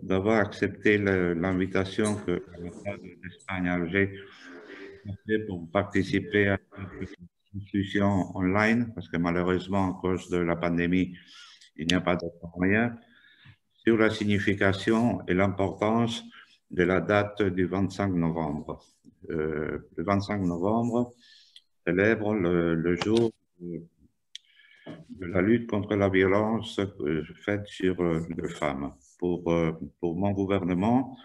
d'avoir accepté l'invitation que l'ambassade d'Espagne à Alger a fait pour participer à cette discussion online, parce que malheureusement, à cause de la pandémie, il n'y a pas d'autre moyen, sur la signification et l'importance de la date du 25 novembre. Le 25 novembre célèbre le jour de la lutte contre la violence faite sur les femmes. Pour mon gouvernement,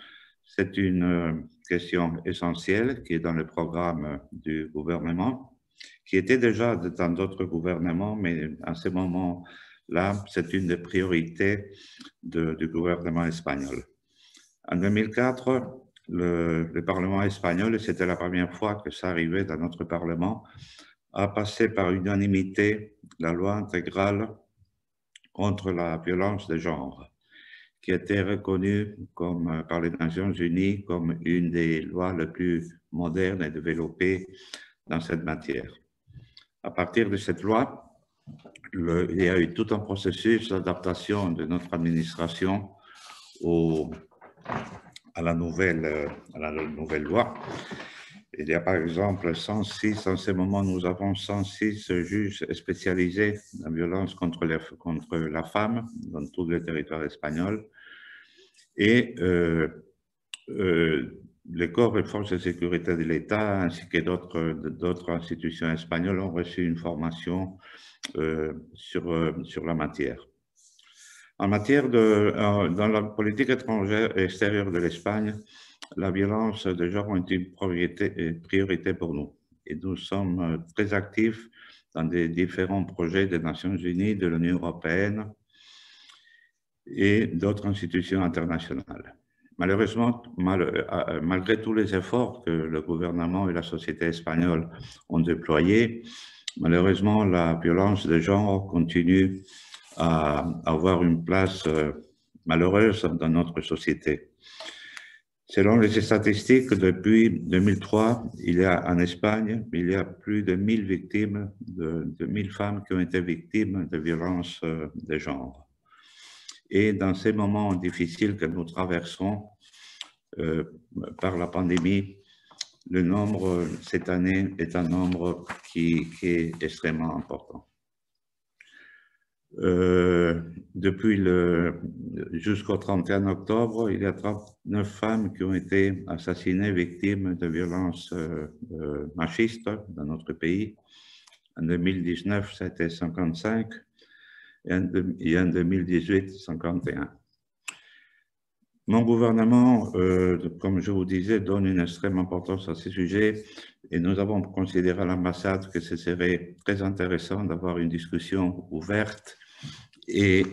c'est une question essentielle qui est dans le programme du gouvernement, qui était déjà dans d'autres gouvernements, mais à ce moment-là, c'est une des priorités du gouvernement espagnol. En 2004, le Parlement espagnol, et c'était la première fois que ça arrivait dans notre Parlement, a passé par unanimité la loi intégrale contre la violence de genre, qui a été reconnue par les Nations Unies comme une des lois les plus modernes et développées dans cette matière. À partir de cette loi, il y a eu tout un processus d'adaptation de notre administration à la nouvelle loi. Il y a par exemple 106, en ce moment nous avons 106 juges spécialisés en violence contre la femme dans tout le territoire espagnol. Et les corps et forces de sécurité de l'État ainsi que d'autres institutions espagnoles ont reçu une formation sur la matière. En matière dans la politique étrangère et extérieure de l'Espagne, la violence de genre est une priorité pour nous. Et nous sommes très actifs dans des différents projets des Nations Unies, de l'Union européenne et d'autres institutions internationales. Malheureusement, malgré tous les efforts que le gouvernement et la société espagnole ont déployés, malheureusement, la violence de genre continue à avoir une place malheureuse dans notre société. Selon les statistiques, depuis 2003, en Espagne, il y a plus de 1000 victimes, de 1000 femmes qui ont été victimes de violences de genre. Et dans ces moments difficiles que nous traversons par la pandémie, le nombre cette année est un nombre qui est extrêmement important. Jusqu'au 31 octobre, il y a 39 femmes qui ont été assassinées, victimes de violences machistes dans notre pays. En 2019, c'était 55 et en 2018, 51. Mon gouvernement, comme je vous disais, donne une extrême importance à ces sujets et nous avons considéré à l'ambassade que ce serait très intéressant d'avoir une discussion ouverte et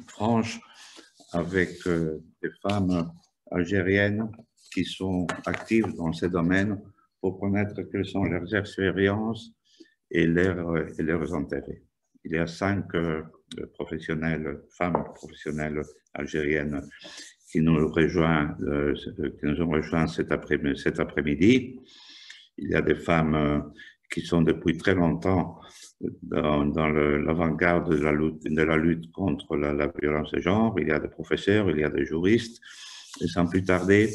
franche avec des femmes algériennes qui sont actives dans ces domaines pour connaître quelles sont leurs expériences et leurs intérêts. Il y a 5 femmes professionnelles algériennes qui nous ont rejoints cet après-midi. Il y a des femmes qui sont depuis très longtemps dans l'avant-garde de la lutte contre la violence de genre. Il y a des professeurs, il y a des juristes. Et sans plus tarder,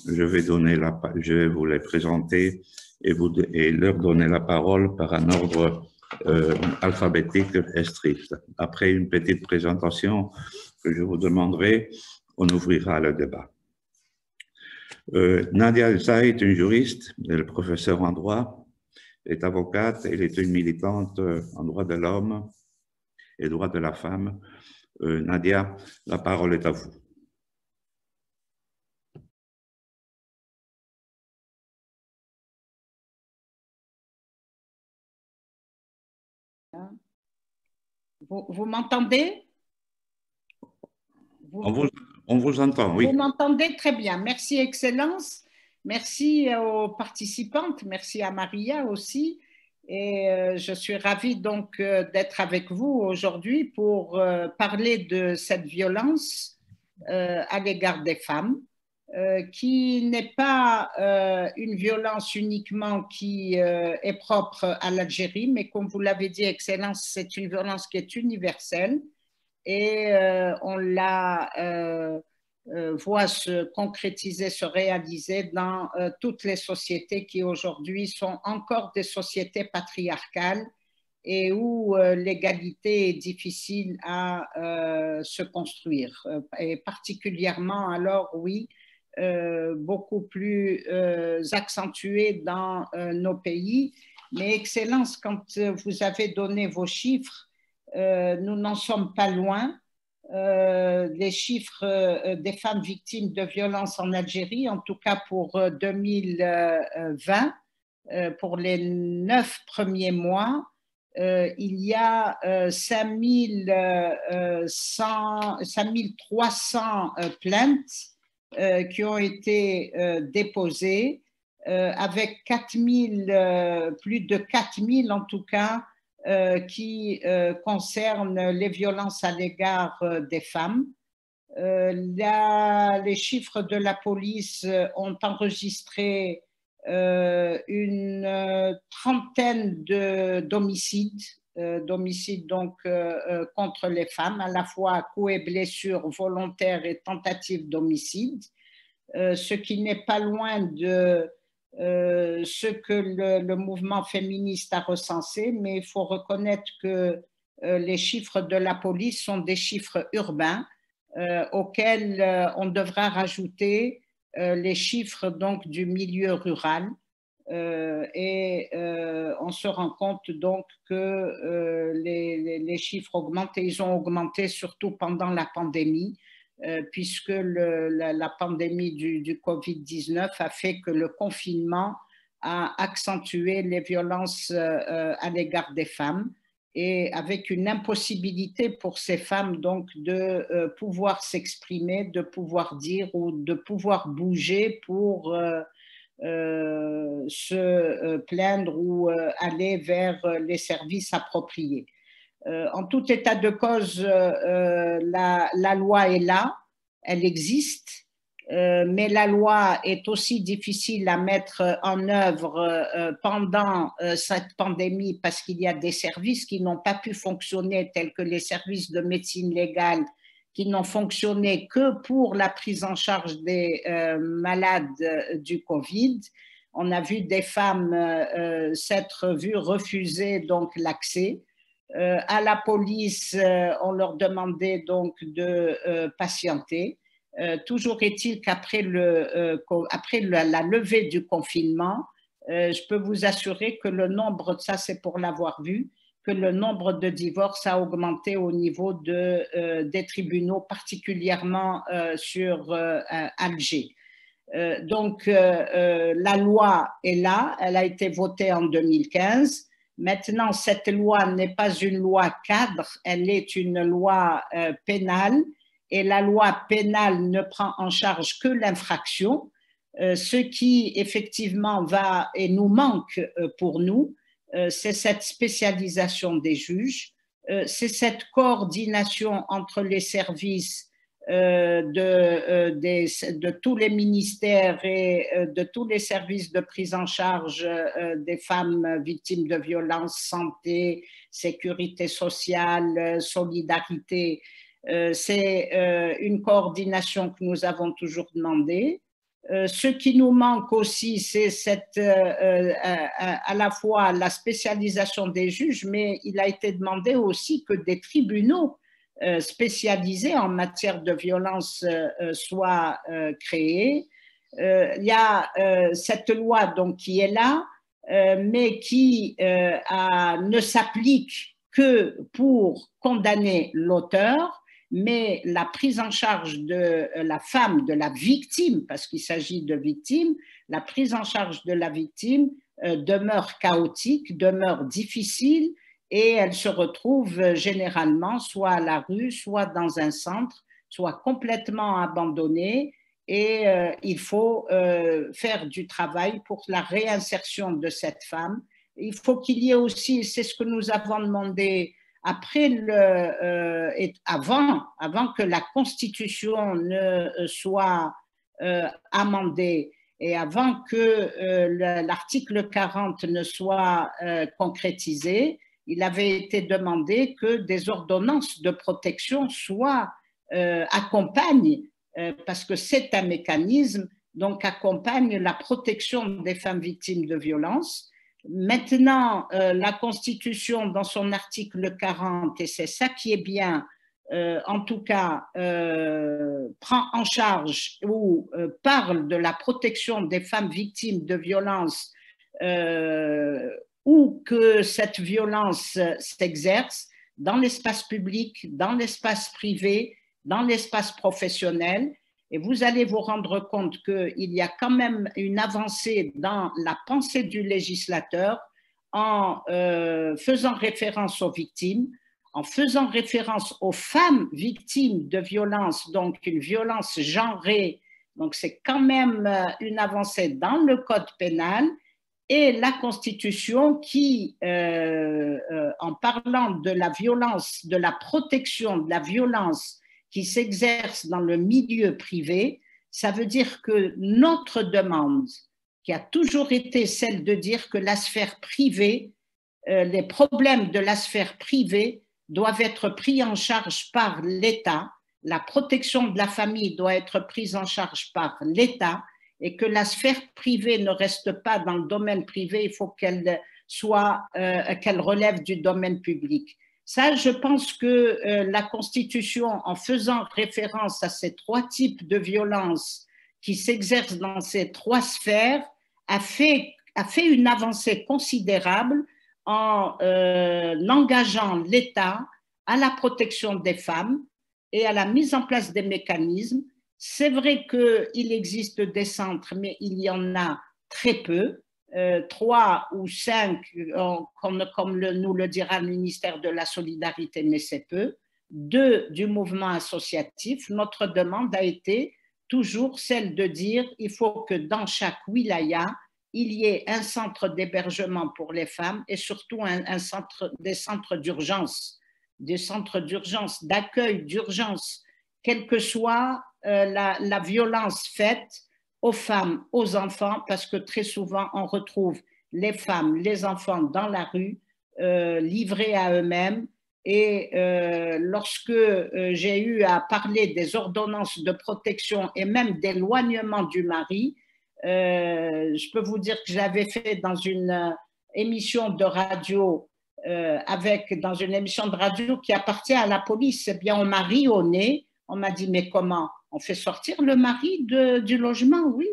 je vais vous les présenter et leur donner la parole par un ordre alphabétique et strict. Après une petite présentation que je vous demanderai, on ouvrira le débat. Nadia El Saïd est une juriste, elle est professeure en droit, elle est avocate, elle est une militante en droit de l'homme et droit de la femme. Nadia, la parole est à vous. Vous m'entendez? On vous entend, oui. Vous m'entendez très bien. Merci, Excellence. Merci aux participantes. Merci à Maria aussi. Et je suis ravie donc d'être avec vous aujourd'hui pour parler de cette violence à l'égard des femmes, qui n'est pas une violence uniquement qui est propre à l'Algérie, mais comme vous l'avez dit, Excellence, c'est une violence qui est universelle et on la voit se concrétiser, se réaliser dans toutes les sociétés qui aujourd'hui sont encore des sociétés patriarcales et où l'égalité est difficile à se construire. Et particulièrement, alors oui, beaucoup plus accentuée dans nos pays. Mais Excellence, quand vous avez donné vos chiffres, nous n'en sommes pas loin. Les chiffres des femmes victimes de violences en Algérie, en tout cas pour 2020, pour les 9 premiers mois, il y a 5300 plaintes qui ont été déposées, avec 4000, plus de 4000 en tout cas, qui concernent les violences à l'égard des femmes. Les chiffres de la police ont enregistré une trentaine d'homicides, donc contre les femmes, à la fois coups et blessures volontaires et tentatives d'homicide, ce qui n'est pas loin de ce que le mouvement féministe a recensé, mais il faut reconnaître que les chiffres de la police sont des chiffres urbains auxquels on devra rajouter les chiffres donc du milieu rural et on se rend compte donc que les chiffres augmentent et ils ont augmenté surtout pendant la pandémie puisque la pandémie du Covid-19 a fait que le confinement a accentué les violences à l'égard des femmes et avec une impossibilité pour ces femmes donc de pouvoir s'exprimer, de pouvoir dire ou de pouvoir bouger pour se plaindre ou aller vers les services appropriés. En tout état de cause, la loi est là, elle existe, mais la loi est aussi difficile à mettre en œuvre pendant cette pandémie parce qu'il y a des services qui n'ont pas pu fonctionner tels que les services de médecine légale qui n'ont fonctionné que pour la prise en charge des malades du Covid. On a vu des femmes s'être vues refuser donc l'accès. À la police, on leur demandait donc de patienter. Toujours est-il qu'après la levée du confinement, je peux vous assurer que le nombre, ça c'est pour l'avoir vu, que le nombre de divorces a augmenté au niveau des tribunaux, particulièrement sur Alger. Donc la loi est là, elle a été votée en 2015. Maintenant, cette loi n'est pas une loi cadre, elle est une loi pénale et la loi pénale ne prend en charge que l'infraction, ce qui effectivement va et nous manque pour nous, c'est cette spécialisation des juges, c'est cette coordination entre les services de tous les ministères et de tous les services de prise en charge des femmes victimes de violences, santé, sécurité sociale, solidarité. C'est une coordination que nous avons toujours demandée. Ce qui nous manque aussi, c'est à la fois la spécialisation des juges, mais il a été demandé aussi que des tribunaux spécialisés en matière de violence soient créés. Il y a cette loi donc, qui est là, mais qui ne s'applique que pour condamner l'auteur, mais la prise en charge de la femme, de la victime, parce qu'il s'agit de victime, la prise en charge de la victime demeure chaotique, demeure difficile et elle se retrouve généralement soit à la rue, soit dans un centre, soit complètement abandonnée et il faut faire du travail pour la réinsertion de cette femme. Il faut qu'il y ait aussi, c'est ce que nous avons demandé avant que la Constitution ne soit amendée et avant que l'article 40 ne soit concrétisé, il avait été demandé que des ordonnances de protection soient accompagnent, parce que c'est un mécanisme, donc accompagne la protection des femmes victimes de violences. Maintenant, la Constitution, dans son article 40, et c'est ça qui est bien, en tout cas, prend en charge ou parle de la protection des femmes victimes de violences où que cette violence s'exerce dans l'espace public, dans l'espace privé, dans l'espace professionnel. Et vous allez vous rendre compte qu'il y a quand même une avancée dans la pensée du législateur en faisant référence aux victimes, en faisant référence aux femmes victimes de violences, donc une violence genrée. Donc c'est quand même une avancée dans le code pénal. Et la Constitution qui, en parlant de la violence, de la protection de la violence qui s'exerce dans le milieu privé, ça veut dire que notre demande, qui a toujours été celle de dire que la sphère privée, les problèmes de la sphère privée doivent être pris en charge par l'État, la protection de la famille doit être prise en charge par l'État, et que la sphère privée ne reste pas dans le domaine privé, il faut qu'elle relève du domaine public. Ça, je pense que la Constitution, en faisant référence à ces trois types de violences qui s'exercent dans ces trois sphères, a fait une avancée considérable en engageant l'État à la protection des femmes et à la mise en place des mécanismes. C'est vrai qu'il existe des centres, mais il y en a très peu, 3 ou 5, comme nous le dira le ministère de la Solidarité, mais c'est peu, 2 du mouvement associatif. Notre demande a été toujours celle de dire qu'il faut que dans chaque wilaya, il y ait un centre d'hébergement pour les femmes et surtout des centres d'urgence, d'accueil d'urgence, quelle que soit la violence faite aux femmes, aux enfants, parce que très souvent on retrouve les femmes, les enfants dans la rue, livrés à eux-mêmes. Et lorsque j'ai eu à parler des ordonnances de protection et même d'éloignement du mari, je peux vous dire que j'avais fait dans une émission de radio, dans une émission de radio qui appartient à la police. Eh bien, on m'a ri au nez. On m'a dit, mais comment? On fait sortir le mari du logement? Oui.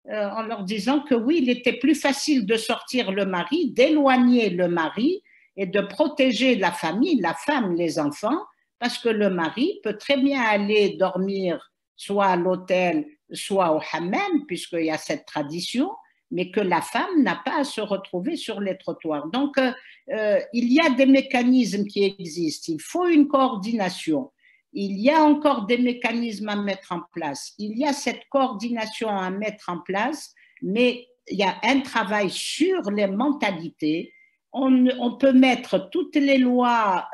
En leur disant que oui, il était plus facile de sortir le mari, d'éloigner le mari et de protéger la famille, la femme, les enfants, parce que le mari peut très bien aller dormir soit à l'hôtel, soit au hammam, puisqu'il y a cette tradition, mais que la femme n'a pas à se retrouver sur les trottoirs. Donc, il y a des mécanismes qui existent. Il faut une coordination. Il y a encore des mécanismes à mettre en place. Il y a cette coordination à mettre en place, mais il y a un travail sur les mentalités. On peut mettre toutes les lois,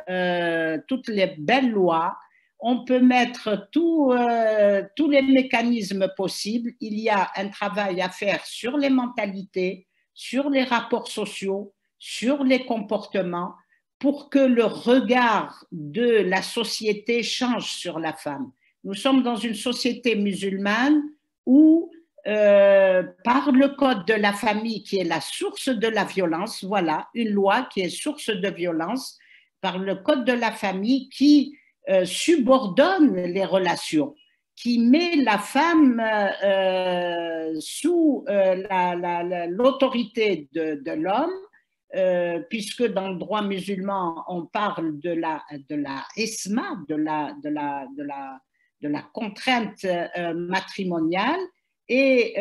toutes les belles lois, on peut mettre tous les mécanismes possibles. Il y a un travail à faire sur les mentalités, sur les rapports sociaux, sur les comportements, pour que le regard de la société change sur la femme. Nous sommes dans une société musulmane où, par le code de la famille qui est la source de la violence, voilà, une loi qui est source de violence, par le code de la famille qui subordonne les relations, qui met la femme sous l'autorité de l'homme, puisque dans le droit musulman, on parle de la isma, de la contrainte matrimoniale, et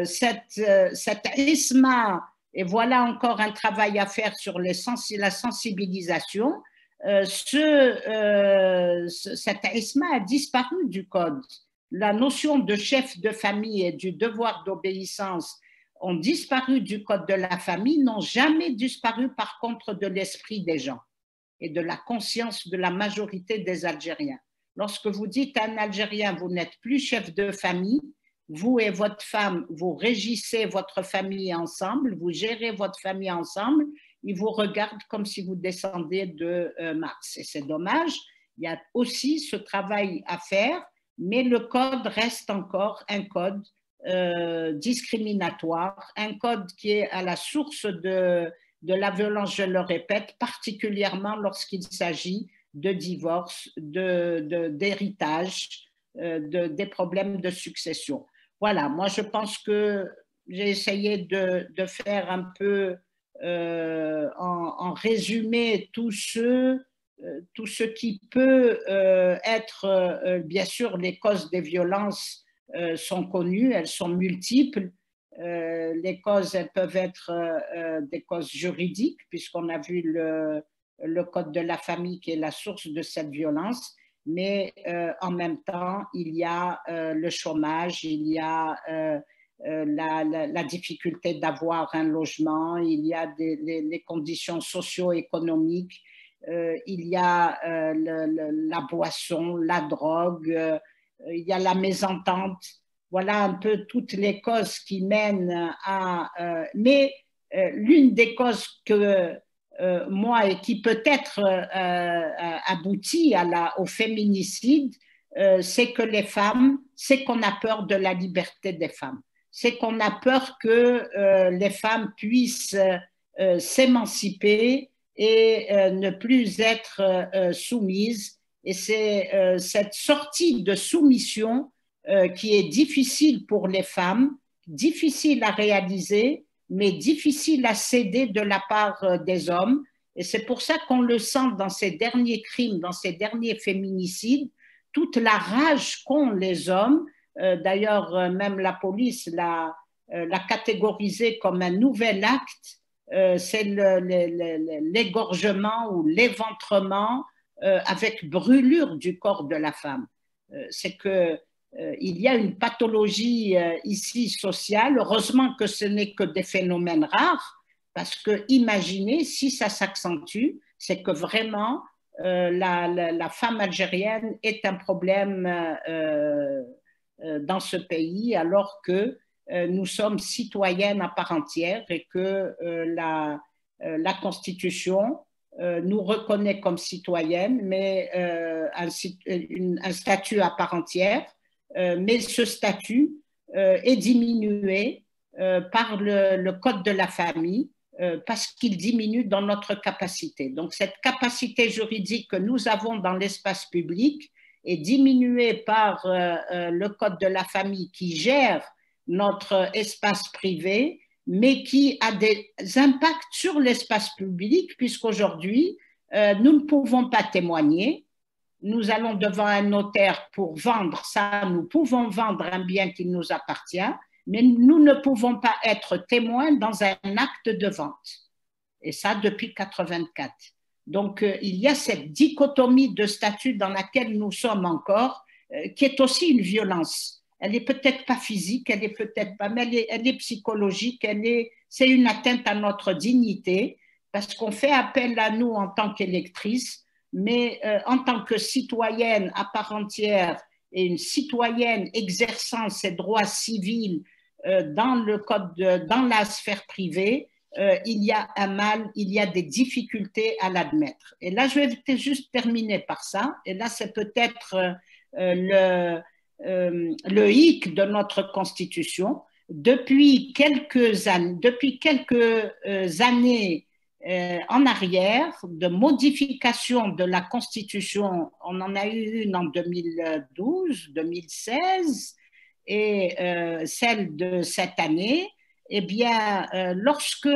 cette isma, et voilà encore un travail à faire sur la sensibilisation, cette isma a disparu du code. La notion de chef de famille et du devoir d'obéissance ont disparu du code de la famille, n'ont jamais disparu par contre de l'esprit des gens et de la conscience de la majorité des Algériens. Lorsque vous dites à un Algérien, vous n'êtes plus chef de famille, vous et votre femme, vous régissez votre famille ensemble, vous gérez votre famille ensemble, ils vous regardent comme si vous descendiez de Mars. Et c'est dommage. Il y a aussi ce travail à faire, mais le code reste encore un code discriminatoire, un code qui est à la source de la violence, je le répète, particulièrement lorsqu'il s'agit de divorce, d'héritage, des problèmes de succession. Voilà, moi je pense que j'ai essayé de faire un peu en résumé tout ce qui peut être, bien sûr, les causes des violences sont connues, elles sont multiples. Les causes, elles peuvent être des causes juridiques, puisqu'on a vu le code de la famille qui est la source de cette violence, mais en même temps, il y a le chômage, il y a la difficulté d'avoir un logement, il y a les conditions socio-économiques, il y a la boisson, la drogue, il y a la mésentente. Voilà un peu toutes les causes qui mènent à... mais l'une des causes que moi, et qui peut-être aboutit au féminicide, c'est que les femmes, c'est qu'on a peur de la liberté des femmes. C'est qu'on a peur que les femmes puissent s'émanciper et ne plus être soumises. Et c'est cette sortie de soumission qui est difficile pour les femmes, difficile à réaliser, mais difficile à céder de la part des hommes. Et c'est pour ça qu'on le sent dans ces derniers crimes, dans ces derniers féminicides, toute la rage qu'ont les hommes. D'ailleurs, même la police l'a catégorisé comme un nouvel acte, c'est l'égorgement ou l'éventrement avec brûlure du corps de la femme. C'est que il y a une pathologie ici sociale. Heureusement que ce n'est que des phénomènes rares, parce que imaginez si ça s'accentue, c'est que vraiment la femme algérienne est un problème dans ce pays, alors que nous sommes citoyennes à part entière et que la Constitution nous reconnaît comme citoyennes, mais un statut à part entière. Mais ce statut est diminué par le code de la famille parce qu'il diminue dans notre capacité. Donc cette capacité juridique que nous avons dans l'espace public est diminuée par le code de la famille qui gère notre espace privé, mais qui a des impacts sur l'espace public, puisqu'aujourd'hui, nous ne pouvons pas témoigner. Nous allons devant un notaire pour vendre ça, nous pouvons vendre un bien qui nous appartient, mais nous ne pouvons pas être témoins dans un acte de vente. Et ça, depuis 1984. Donc, il y a cette dichotomie de statut dans laquelle nous sommes encore, qui est aussi une violence. Elle n'est peut-être pas physique, elle n'est peut-être pas, mais elle est psychologique, c'est une atteinte à notre dignité, parce qu'on fait appel à nous en tant qu'électrices, mais en tant que citoyenne à part entière et une citoyenne exerçant ses droits civils dans la sphère privée, il y a un mal, il y a des difficultés à l'admettre. Et là, je vais juste terminer par ça, et là, c'est peut-être le hic de notre Constitution. Depuis quelques années en arrière, de modification de la Constitution, on en a eu une en 2012, 2016, et celle de cette année, eh bien, lorsque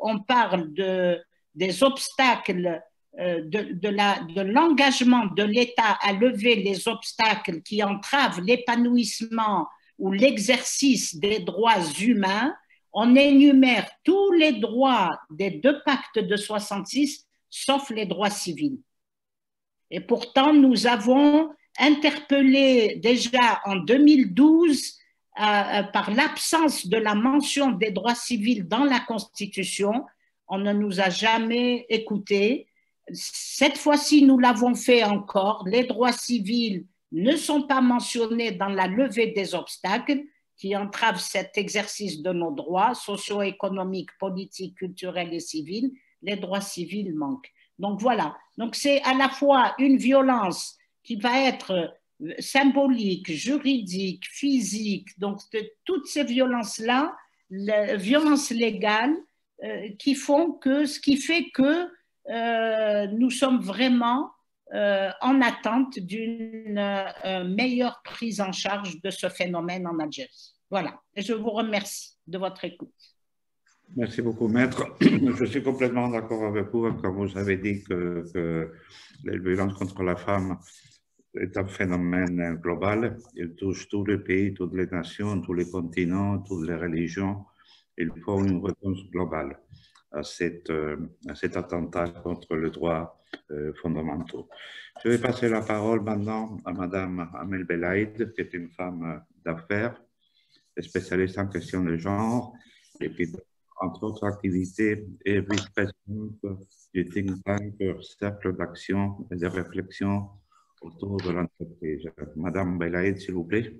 on parle des obstacles, de l'engagement de l'État à lever les obstacles qui entravent l'épanouissement ou l'exercice des droits humains, on énumère tous les droits des deux pactes de 66, sauf les droits civils. Et pourtant, nous avons interpellé déjà en 2012 par l'absence de la mention des droits civils dans la Constitution. On ne nous a jamais écoutés. Cette fois-ci, nous l'avons fait encore. Les droits civils ne sont pas mentionnés dans la levée des obstacles, qui entravent cet exercice de nos droits socio-économiques, politiques, culturels et civils, les droits civils manquent. Donc voilà, donc c'est à la fois une violence qui va être symbolique, juridique, physique, donc toutes ces violences-là, les violences légales, ce qui fait que nous sommes vraiment en attente d'une meilleure prise en charge de ce phénomène en Algérie. Voilà, et je vous remercie de votre écoute. Merci beaucoup, maître. Je suis complètement d'accord avec vous quand vous avez dit que les violences contre la femme est un phénomène global. Il touche tous les pays, toutes les nations, tous les continents, toutes les religions. Il faut une réponse globale à cet attentat contre les droits fondamentaux. Je vais passer la parole maintenant à Madame Amel Belaïd, qui est une femme d'affaires, spécialiste en questions de genre, et qui, entre autres activités, est vice-présidente du think tank Cercle d'action et de réflexion autour de l'entreprise. Madame Belaïd, s'il vous plaît.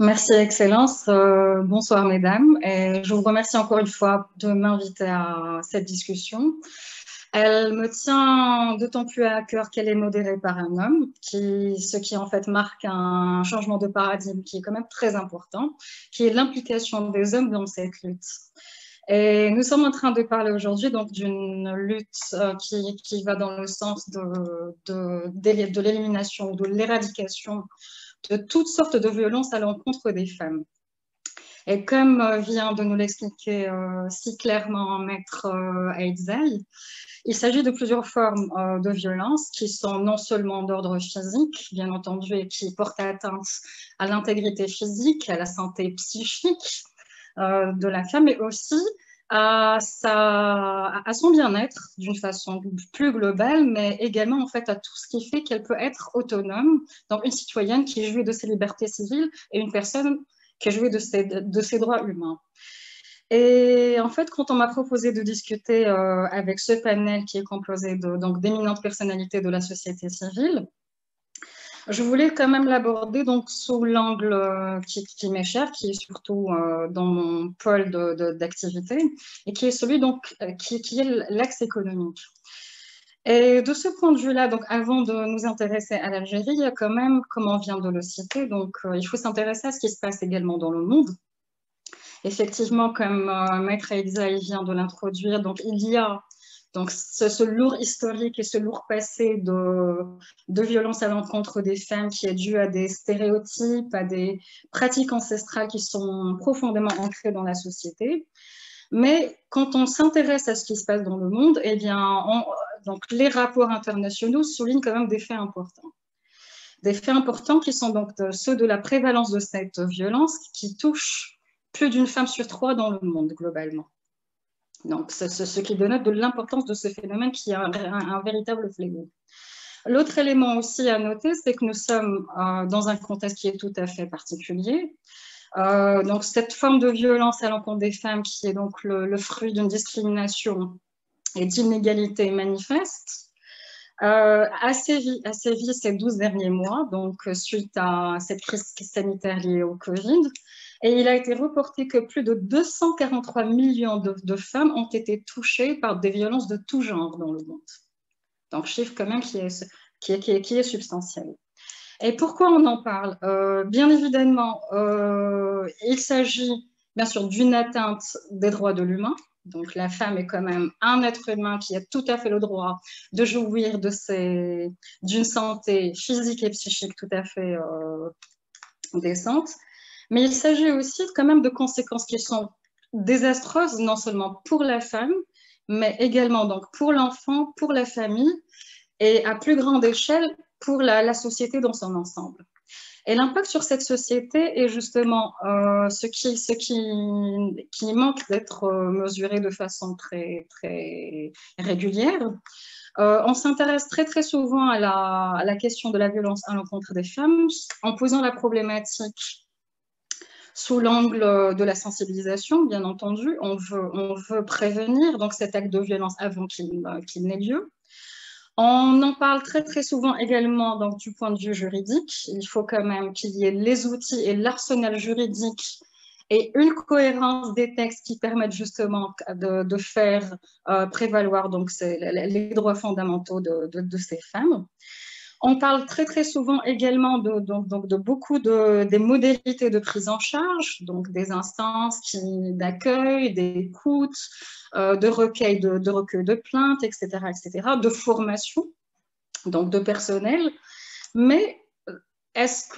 Merci, Excellence. Bonsoir, mesdames. Et je vous remercie encore une fois de m'inviter à cette discussion. Elle me tient d'autant plus à cœur qu'elle est modérée par un homme, ce qui en fait marque un changement de paradigme qui est quand même très important, qui est l'implication des hommes dans cette lutte. Et nous sommes en train de parler aujourd'hui donc d'une lutte qui va dans le sens de l'élimination ou de l'éradication de toutes sortes de violences à l'encontre des femmes. Et comme vient de nous l'expliquer si clairement Maître Aïdzaï, il s'agit de plusieurs formes de violences qui sont non seulement d'ordre physique, bien entendu, et qui portent atteinte à l'intégrité physique, à la santé psychique de la femme, mais aussi à son bien-être d'une façon plus globale, mais également en fait à tout ce qui fait qu'elle peut être autonome, donc une citoyenne qui jouit de ses libertés civiles et une personne qui jouit de ses droits humains. Et en fait, quand on m'a proposé de discuter avec ce panel qui est composé d'éminentes personnalités de la société civile, je voulais quand même l'aborder donc sous l'angle qui m'est cher, qui est surtout dans mon pôle d'activité, et qui est celui donc qui est l'axe économique. Et de ce point de vue-là, donc avant de nous intéresser à l'Algérie, il y a quand même, comme on vient de le citer, donc il faut s'intéresser à ce qui se passe également dans le monde. Effectivement, comme Maître Aïdzaï vient de l'introduire, donc il y a donc ce lourd historique et ce lourd passé de violence à l'encontre des femmes qui est dû à des stéréotypes, à des pratiques ancestrales qui sont profondément ancrées dans la société. Mais quand on s'intéresse à ce qui se passe dans le monde, eh bien, donc les rapports internationaux soulignent quand même des faits importants. Des faits importants qui sont donc ceux de la prévalence de cette violence qui touche plus d'une femme sur 3 dans le monde globalement. Donc, ce qui dénote de l'importance de ce phénomène qui est un véritable fléau. L'autre élément aussi à noter, c'est que nous sommes dans un contexte qui est tout à fait particulier. Donc, cette forme de violence à l'encontre des femmes qui est donc le fruit d'une discrimination et d'inégalité manifeste, a sévi ces 12 derniers mois, donc suite à cette crise sanitaire liée au Covid. Et il a été reporté que plus de 243 millions de femmes ont été touchées par des violences de tout genre dans le monde. Donc, chiffre quand même qui est substantiel. Et pourquoi on en parle? Bien évidemment, il s'agit bien sûr d'une atteinte des droits de l'humain. Donc, la femme est quand même un être humain qui a tout à fait le droit de jouir d'une santé physique et psychique tout à fait décente. Mais il s'agit aussi quand même de conséquences qui sont désastreuses, non seulement pour la femme, mais également donc pour l'enfant, pour la famille et à plus grande échelle pour la société dans son ensemble. Et l'impact sur cette société est justement ce qui manque d'être mesuré de façon très, très régulière. On s'intéresse très, très souvent à la question de la violence à l'encontre des femmes en posant la problématique sous l'angle de la sensibilisation, bien entendu. On veut prévenir donc cet acte de violence avant qu'il n'ait lieu. On en parle très très souvent également donc, du point de vue juridique. Il faut quand même qu'il y ait les outils et l'arsenal juridique et une cohérence des textes qui permettent justement de faire prévaloir donc, les droits fondamentaux de ces femmes. On parle très très souvent également de beaucoup des modalités de prise en charge, donc des instances d'accueil, d'écoute, de recueil de plaintes, etc., de formation, donc de personnel. Mais est-ce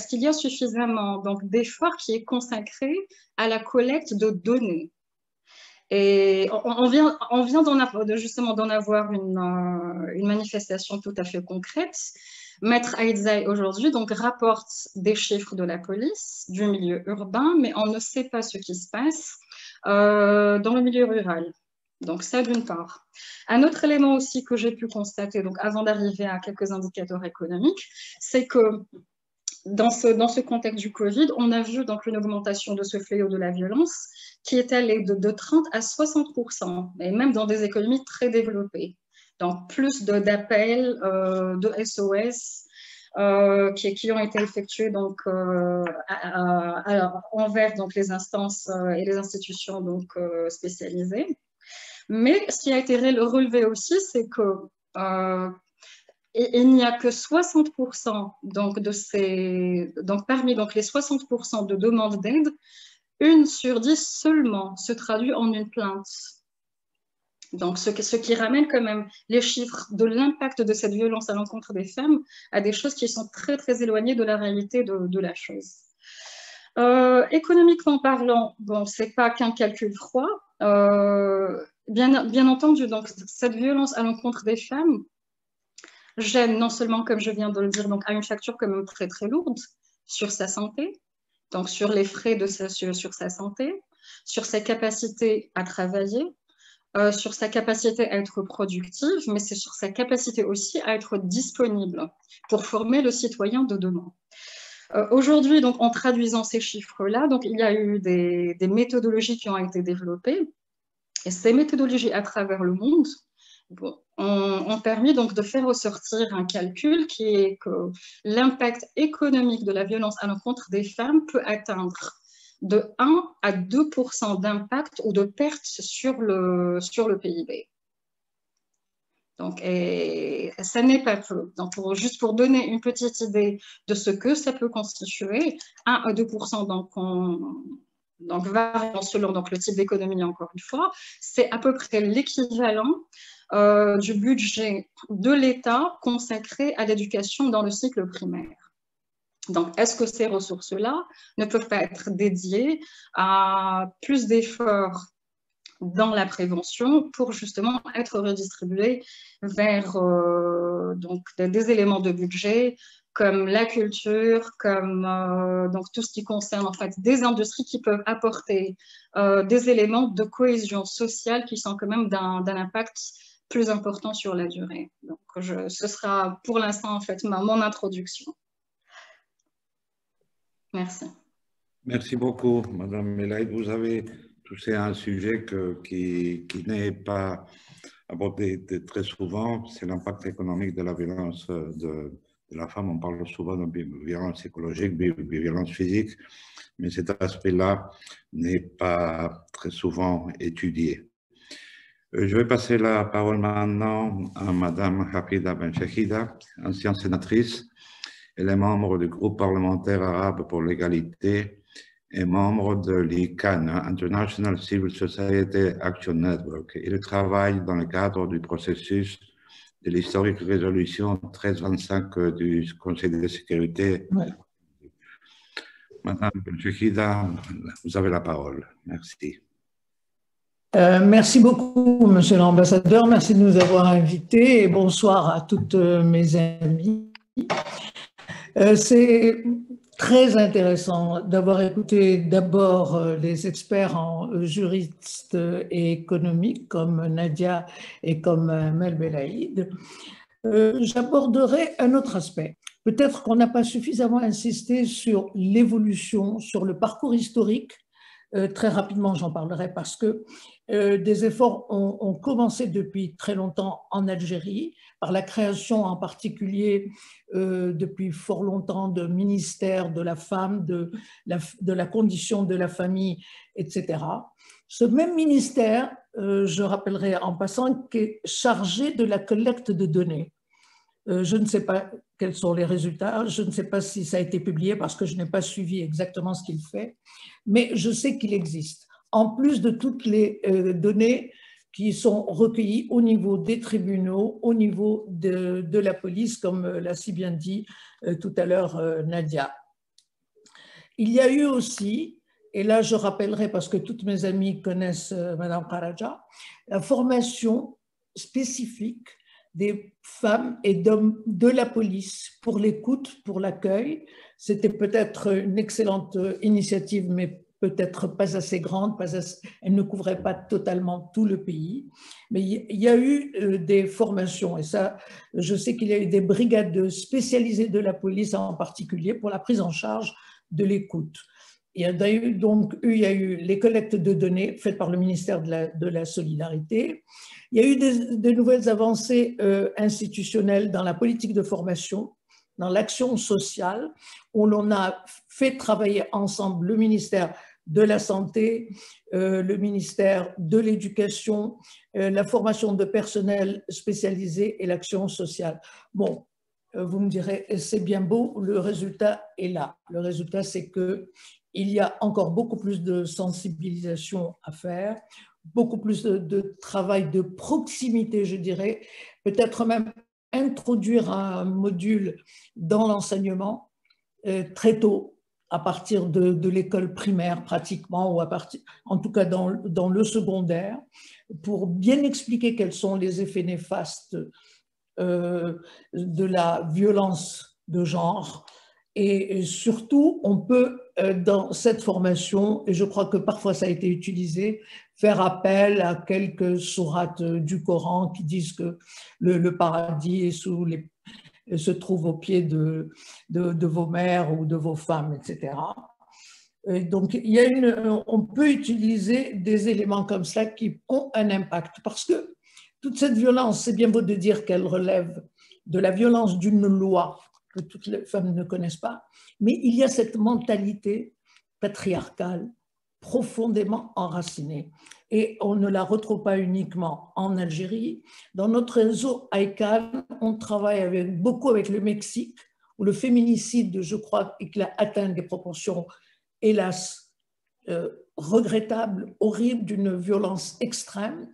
qu'il y a suffisamment d'efforts qui est consacré à la collecte de données? Et on vient justement d'en avoir une manifestation tout à fait concrète. Maître Aïdzaï aujourd'hui donc rapporte des chiffres de la police du milieu urbain, mais on ne sait pas ce qui se passe dans le milieu rural. Donc ça d'une part. Un autre élément aussi que j'ai pu constater, donc avant d'arriver à quelques indicateurs économiques, c'est que dans ce contexte du Covid, on a vu donc une augmentation de ce fléau de la violence qui est allée de 30 à 60%, et même dans des économies très développées. Donc, plus d'appels, de SOS qui ont été effectués donc, envers donc, les instances et les institutions donc, spécialisées. Mais ce qui a été relevé aussi, c'est que il n'y a que 60% donc, parmi donc, les 60% de demandes d'aide, 1 sur 10 seulement se traduit en une plainte. Donc, ce qui ramène quand même les chiffres de l'impact de cette violence à l'encontre des femmes à des choses qui sont très, très éloignées de la réalité de la chose. Économiquement parlant, bon, ce n'est pas qu'un calcul froid. Bien entendu, donc, cette violence à l'encontre des femmes gêne non seulement, comme je viens de le dire, donc, à une facture quand même très, très lourde sur sa santé, donc sur les frais sur sa santé, sur sa capacité à travailler, sur sa capacité à être productive, mais c'est sur sa capacité aussi à être disponible pour former le citoyen de demain. Aujourd'hui, donc, en traduisant ces chiffres-là, donc, il y a eu des méthodologies qui ont été développées, et ces méthodologies à travers le monde ont permis donc de faire ressortir un calcul qui est que l'impact économique de la violence à l'encontre des femmes peut atteindre de 1 à 2% d'impact ou de perte sur le PIB. Donc, et ça n'est pas peu. Donc, juste pour donner une petite idée de ce que ça peut constituer, 1 à 2%, donc variant selon donc, le type d'économie, encore une fois, c'est à peu près l'équivalent du budget de l'État consacré à l'éducation dans le cycle primaire. Donc, est-ce que ces ressources-là ne peuvent pas être dédiées à plus d'efforts dans la prévention pour justement être redistribuées vers donc, des éléments de budget comme la culture, comme donc, tout ce qui concerne en fait, des industries qui peuvent apporter des éléments de cohésion sociale qui sont quand même d'un impact plus important sur la durée. Donc, ce sera pour l'instant en fait mon introduction. Merci. Merci beaucoup, Madame Melaïd. Vous avez touché à un sujet qui n'est pas abordé très souvent, c'est l'impact économique de la violence de la femme. On parle souvent de violence psychologique, de violence physique, mais cet aspect-là n'est pas très souvent étudié. Je vais passer la parole maintenant à Madame Hafida Benchahida, ancienne sénatrice. Elle est membre du groupe parlementaire arabe pour l'égalité et membre de l'ICAN, International Civil Society Action Network. Elle travaille dans le cadre du processus de l'historique résolution 1325 du Conseil de sécurité. Ouais. Madame Benchahida, vous avez la parole. Merci. Merci beaucoup, Monsieur l'ambassadeur. Merci de nous avoir invités et bonsoir à toutes mes amies. C'est très intéressant d'avoir écouté d'abord les experts en juristes et économiques comme Nadia et comme Mel Belaïd. J'aborderai un autre aspect. Peut-être qu'on n'a pas suffisamment insisté sur l'évolution, sur le parcours historique Très rapidement, j'en parlerai parce que des efforts ont commencé depuis très longtemps en Algérie, par la création en particulier depuis fort longtemps de ministères de la femme, de la condition de la famille, etc. Ce même ministère, je rappellerai en passant, qui est chargé de la collecte de données. Je ne sais pas quels sont les résultats, je ne sais pas si ça a été publié parce que je n'ai pas suivi exactement ce qu'il fait, mais je sais qu'il existe. En plus de toutes les données qui sont recueillies au niveau des tribunaux, au niveau de la police, comme l'a si bien dit tout à l'heure Nadia. Il y a eu aussi, et là je rappellerai parce que toutes mes amies connaissent Madame Karaja, la formation spécifique des femmes et d'hommes de la police pour l'écoute, pour l'accueil. C'était peut-être une excellente initiative, mais peut-être pas assez grande, elle ne couvrait pas totalement tout le pays. Mais il y a eu des formations, et ça, je sais qu'il y a eu des brigades spécialisées de la police en particulier pour la prise en charge de l'écoute. Il y a eu les collectes de données faites par le ministère de la Solidarité. Il y a eu de nouvelles avancées institutionnelles dans la politique de formation, dans l'action sociale, où l'on a fait travailler ensemble le ministère de la Santé, le ministère de l'Éducation, la formation de personnel spécialisé et l'action sociale. Bon, vous me direz, c'est bien beau, le résultat est là. Le résultat, c'est qu'il y a encore beaucoup plus de sensibilisation à faire, beaucoup plus de travail de proximité, je dirais, peut-être même introduire un module dans l'enseignement très tôt, à partir de l'école primaire pratiquement, ou en tout cas dans le secondaire, pour bien expliquer quels sont les effets néfastes de la violence de genre. Et surtout, on peut, dans cette formation, et je crois que parfois ça a été utilisé, faire appel à quelques sourates du Coran qui disent que le paradis se trouve au pied de vos mères ou de vos femmes, etc. Et donc, on peut utiliser des éléments comme ça qui ont un impact, parce que toute cette violence, c'est bien beau de dire qu'elle relève de la violence d'une loi que toutes les femmes ne connaissent pas, mais il y a cette mentalité patriarcale profondément enracinée. Et on ne la retrouve pas uniquement en Algérie. Dans notre réseau ICANN, on travaille beaucoup avec le Mexique, où le féminicide, je crois, qu'il a atteint des proportions, hélas, regrettables, horribles, d'une violence extrême.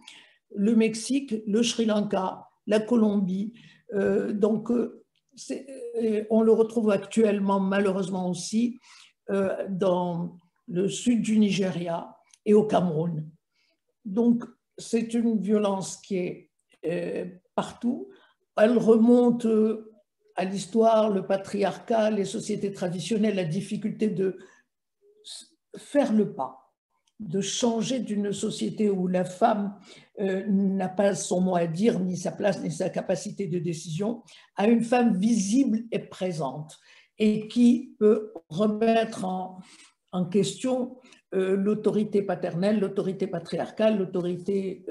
Le Mexique, le Sri Lanka, la Colombie, donc on le retrouve actuellement malheureusement aussi dans le sud du Nigeria et au Cameroun. Donc c'est une violence qui est partout. Elle remonte à l'histoire, le patriarcat, les sociétés traditionnelles, la difficulté de faire le pas, de changer d'une société où la femme n'a pas son mot à dire, ni sa place, ni sa capacité de décision, à une femme visible et présente et qui peut remettre en question l'autorité paternelle, l'autorité patriarcale, l'autorité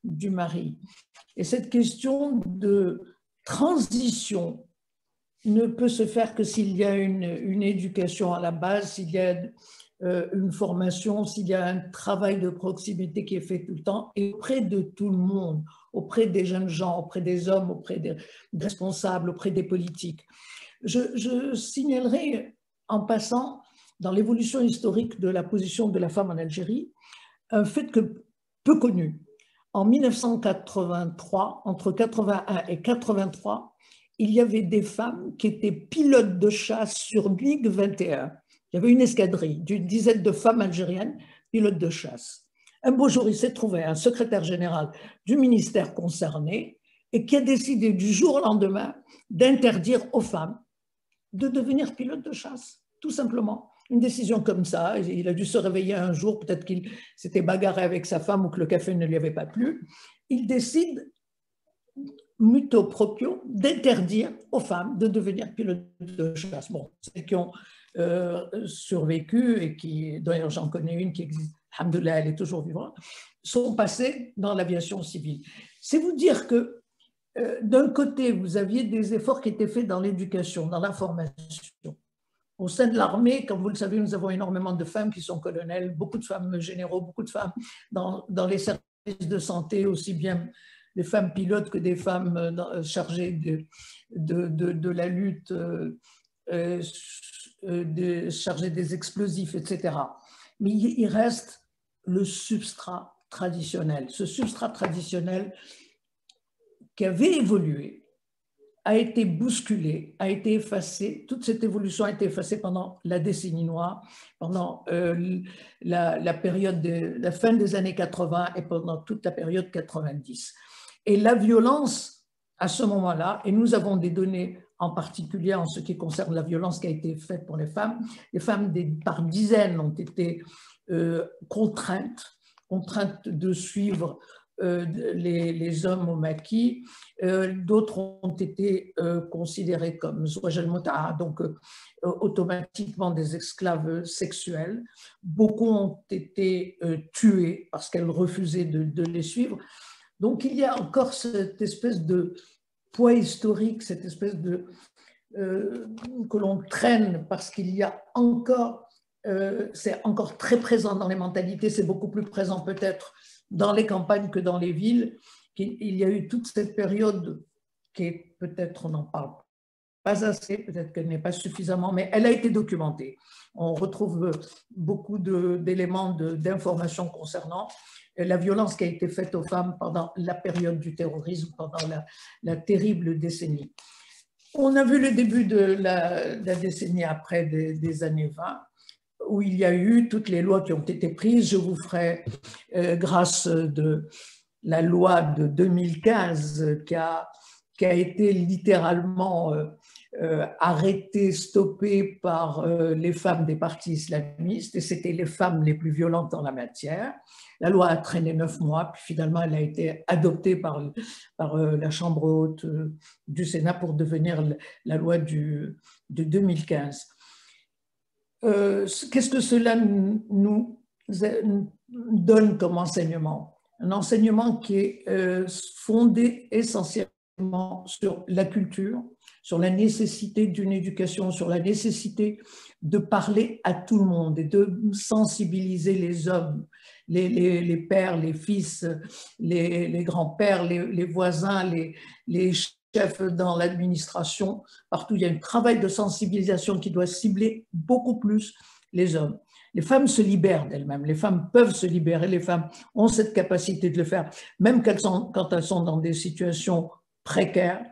du mari. Et cette question de transition ne peut se faire que s'il y a une éducation à la base, s'il y a une formation, s'il y a un travail de proximité qui est fait tout le temps et auprès de tout le monde, auprès des jeunes gens, auprès des hommes, auprès des responsables, auprès des politiques. Je signalerai en passant, dans l'évolution historique de la position de la femme en Algérie, un fait peu connu. En 1983, entre 81 et 83, il y avait des femmes qui étaient pilotes de chasse sur MiG-21. Il y avait une escadrille d'une dizaine de femmes algériennes, pilotes de chasse. Un beau jour, il s'est trouvé un secrétaire général du ministère concerné et qui a décidé du jour au lendemain d'interdire aux femmes de devenir pilotes de chasse, tout simplement. Une décision comme ça, il a dû se réveiller un jour, peut-être qu'il s'était bagarré avec sa femme ou que le café ne lui avait pas plu. Il décide, mutuo proprio d'interdire aux femmes de devenir pilotes de chasse. Bon, celles qui ont survécu et qui, d'ailleurs j'en connais une qui existe, alhamdoulilah, elle est toujours vivante, sont passées dans l'aviation civile. C'est vous dire que d'un côté, vous aviez des efforts qui étaient faits dans l'éducation, dans la formation. Au sein de l'armée, comme vous le savez, nous avons énormément de femmes qui sont colonels, beaucoup de femmes généraux, beaucoup de femmes dans les services de santé, aussi bien des femmes pilotes que des femmes chargées de la lutte, chargées des explosifs, etc. Mais il reste le substrat traditionnel. Ce substrat traditionnel qui avait évolué, a été bousculé, a été effacé. Toute cette évolution a été effacée pendant la décennie noire, pendant la période de la fin des années 80 et pendant toute la période 90. Et la violence, à ce moment-là, et nous avons des données en particulier en ce qui concerne la violence qui a été faite pour les femmes par dizaines ont été contraintes de suivre les hommes au maquis, d'autres ont été considérés comme Zawaj al-Muta'a, donc automatiquement des esclaves sexuels. Beaucoup ont été tués parce qu'elles refusaient de les suivre. Donc il y a encore cette espèce de poids historique, cette espèce de que l'on traîne parce qu'il y a encore, c'est encore très présent dans les mentalités, c'est beaucoup plus présent peut-être dans les campagnes que dans les villes. Il y a eu toute cette période qui est peut-être, on n'en parle pas assez, peut-être qu'elle n'est pas suffisamment, mais elle a été documentée. On retrouve beaucoup d'éléments d'informations concernant la violence qui a été faite aux femmes pendant la période du terrorisme, pendant la terrible décennie. On a vu le début de la décennie après des années 20, où il y a eu toutes les lois qui ont été prises. Je vous ferai, grâce de la loi de 2015 qui a été littéralement arrêtée, stoppée par les femmes des partis islamistes, et c'était les femmes les plus violentes dans la matière. La loi a traîné 9 mois, puis finalement elle a été adoptée par la Chambre haute du Sénat pour devenir la loi de 2015. Qu'est-ce que cela nous donne comme enseignement? Un enseignement qui est fondé essentiellement sur la culture, sur la nécessité d'une éducation, sur la nécessité de parler à tout le monde et de sensibiliser les hommes, les pères, les fils, les grands-pères, les voisins, les chefs dans l'administration. Partout, il y a un travail de sensibilisation qui doit cibler beaucoup plus les hommes. Les femmes se libèrent d'elles-mêmes, les femmes peuvent se libérer, les femmes ont cette capacité de le faire, même quand elles sont dans des situations précaires.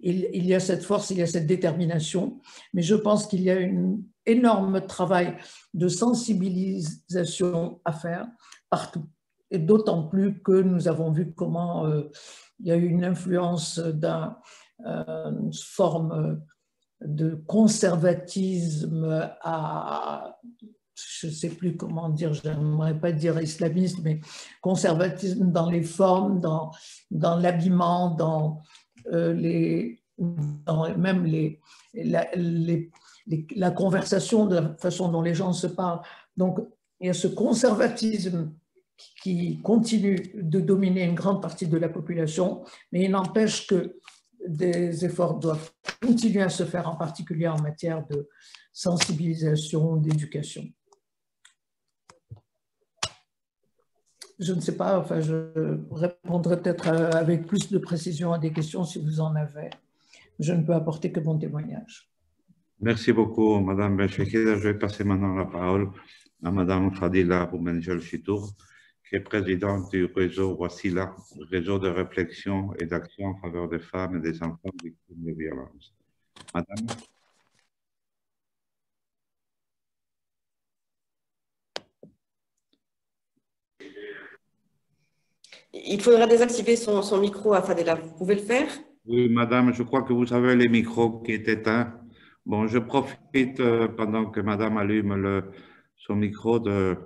Il y a cette force, il y a cette détermination, mais je pense qu'il y a un énorme travail de sensibilisation à faire partout. Et d'autant plus que nous avons vu comment il y a eu une influence d'une forme de conservatisme à, je ne sais plus comment dire, je n'aimerais pas dire islamiste, mais conservatisme dans les formes, dans l'habillement, dans même la conversation, de la façon dont les gens se parlent. Donc, il y a ce conservatisme qui continue de dominer une grande partie de la population, mais il n'empêche que des efforts doivent continuer à se faire, en particulier en matière de sensibilisation, d'éducation. Je ne sais pas, enfin, je répondrai peut-être avec plus de précision à des questions si vous en avez. Je ne peux apporter que mon témoignage. Merci beaucoup, Madame Benchekida. Je vais passer maintenant la parole à Madame Fadila Roubenjel-Chitour, qui est présidente du réseau Wassila, réseau de réflexion et d'action en faveur des femmes et des enfants victimes de violences. Madame. Il faudra désactiver son micro à Fadela. Vous pouvez le faire? Oui, madame, je crois que vous avez les micros qui est éteint. Bon, je profite pendant que madame allume son micro de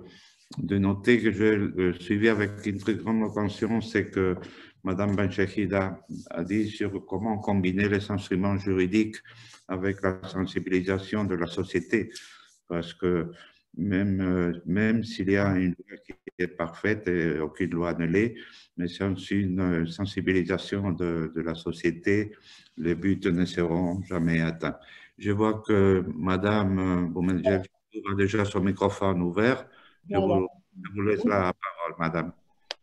noter que j'ai suivi avec une très grande attention, c'est que Madame Benchekida a dit sur comment combiner les instruments juridiques avec la sensibilisation de la société, parce que même s'il y a une loi qui est parfaite et aucune loi ne l'est, mais sans une sensibilisation de la société, les buts ne seront jamais atteints. Je vois que Madame Boumendjel a déjà son microphone ouvert. Je vous laisse la parole, Madame.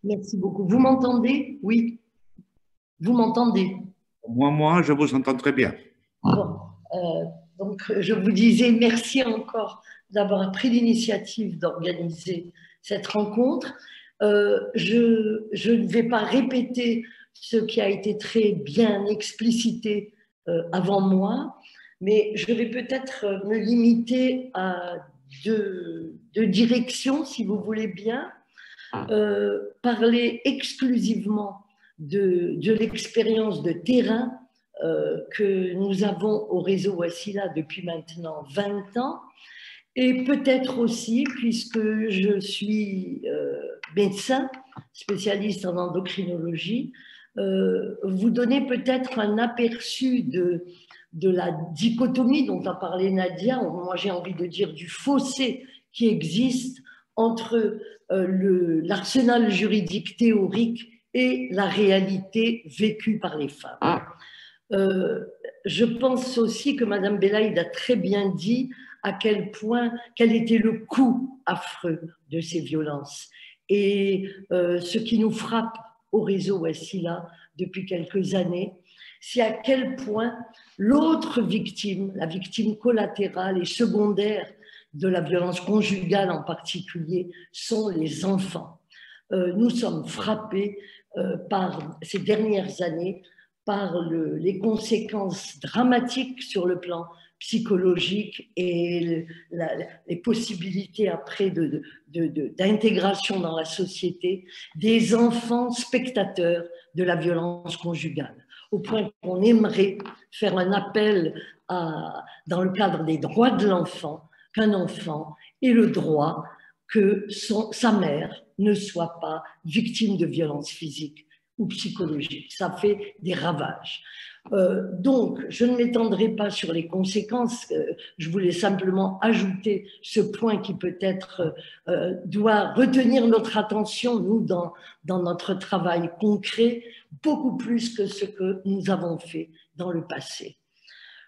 Merci beaucoup. Vous m'entendez? Oui. Vous m'entendez? Moi, je vous entends très bien. Bon, donc, je vous disais merci encore d'avoir pris l'initiative d'organiser cette rencontre. Je ne vais pas répéter ce qui a été très bien explicité avant moi, mais je vais peut-être me limiter à deux directions, si vous voulez bien. Parler exclusivement de l'expérience de terrain que nous avons au réseau Wassila depuis maintenant 20 ans, et peut-être aussi, puisque je suis médecin, spécialiste en endocrinologie, vous donner peut-être un aperçu de la dichotomie dont a parlé Nadia, moi j'ai envie de dire du fossé qui existe entre l'arsenal juridique théorique et la réalité vécue par les femmes. Je pense aussi que Madame Belaïd a très bien dit à quel était le coût affreux de ces violences. Et ce qui nous frappe au réseau Wassila depuis quelques années, c'est à quel point l'autre victime, la victime collatérale et secondaire de la violence conjugale en particulier, sont les enfants. Nous sommes frappés par ces dernières années par les conséquences dramatiques sur le plan psychologique et les possibilités après d'intégration dans la société des enfants spectateurs de la violence conjugale, au point qu'on aimerait faire un appel dans le cadre des droits de l'enfant, qu'un enfant ait le droit que sa mère ne soit pas victime de violences physiques ou psychologiques. Ça fait des ravages. Donc, je ne m'étendrai pas sur les conséquences. Je voulais simplement ajouter ce point qui peut-être doit retenir notre attention, nous, dans notre travail concret, beaucoup plus que ce que nous avons fait dans le passé.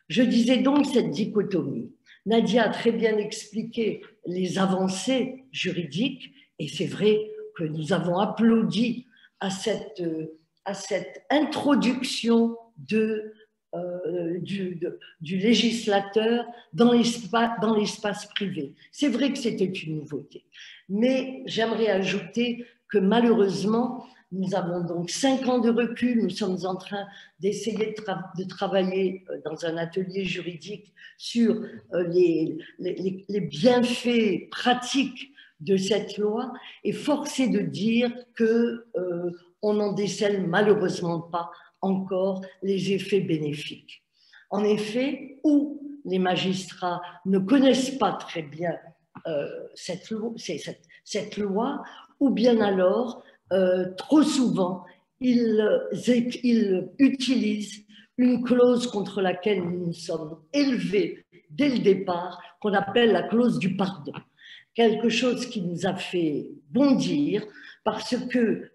Je disais donc cette dichotomie. Nadia a très bien expliqué les avancées juridiques, et c'est vrai que nous avons applaudi à cette introduction du législateur dans l'espace privé. C'est vrai que c'était une nouveauté, mais j'aimerais ajouter que malheureusement, nous avons donc 5 ans de recul, nous sommes en train d'essayer de travailler dans un atelier juridique sur les bienfaits pratiques de cette loi, et force est de dire qu'on n'en décèle malheureusement pas encore les effets bénéfiques. En effet, où les magistrats ne connaissent pas très bien cette loi, ou bien alors, trop souvent, ils utilisent une clause contre laquelle nous nous sommes élevés dès le départ, qu'on appelle la clause du pardon. Quelque chose qui nous a fait bondir parce que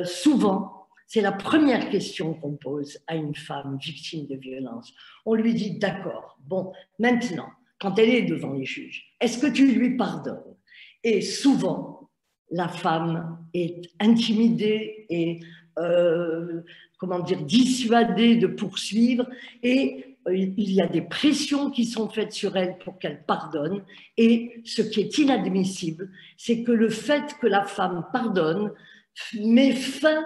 souvent, c'est la première question qu'on pose à une femme victime de violence. On lui dit, d'accord, bon, maintenant, quand elle est devant les juges, est-ce que tu lui pardonnes? Et souvent, la femme est intimidée et dissuadée de poursuivre, et il y a des pressions qui sont faites sur elle pour qu'elle pardonne, et ce qui est inadmissible, c'est que le fait que la femme pardonne met fin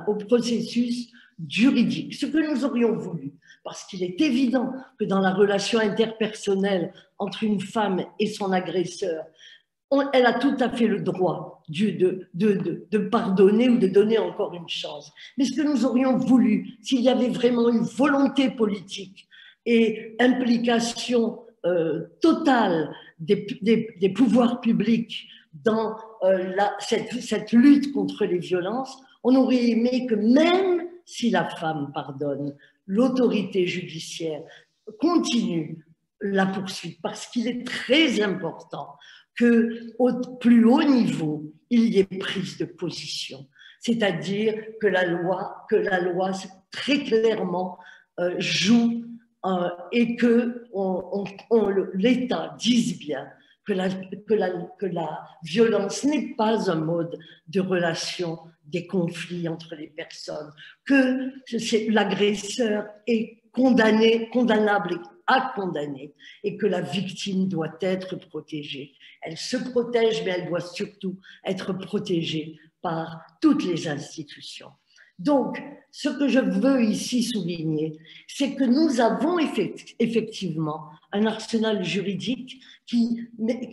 au processus juridique, ce que nous aurions voulu, parce qu'il est évident que dans la relation interpersonnelle entre une femme et son agresseur, elle a tout à fait le droit de pardonner ou de donner encore une chance. Mais ce que nous aurions voulu, s'il y avait vraiment une volonté politique et implication totale des pouvoirs publics dans cette lutte contre les violences, On aurait aimé que même si la femme pardonne, l'autorité judiciaire continue la poursuite, parce qu'il est très important qu'au plus haut niveau, il y ait prise de position. C'est-à-dire que la loi très clairement joue et que l'État dise bien que la violence n'est pas un mode de relation des conflits entre les personnes, que l'agresseur est condamnable et à condamner, et que la victime doit être protégée. Elle se protège, mais elle doit surtout être protégée par toutes les institutions. Donc, ce que je veux ici souligner, c'est que nous avons effectivement un arsenal juridique qui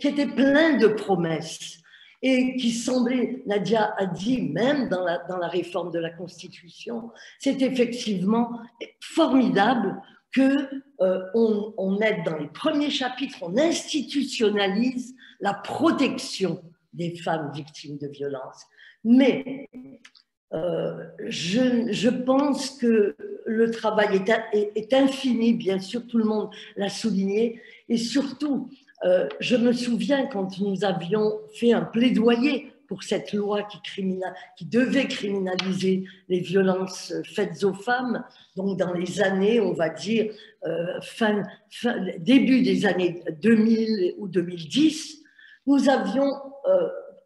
était plein de promesses et qui semblait, Nadia a dit, même dans la réforme de la Constitution, c'est effectivement formidable qu'on aide dans les premiers chapitres, on institutionnalise la protection des femmes victimes de violences. Mais je pense que le travail est infini, bien sûr, tout le monde l'a souligné, et surtout, je me souviens quand nous avions fait un plaidoyer pour cette loi qui devait criminaliser les violences faites aux femmes, donc dans les années, on va dire, début des années 2000 ou 2010, nous avions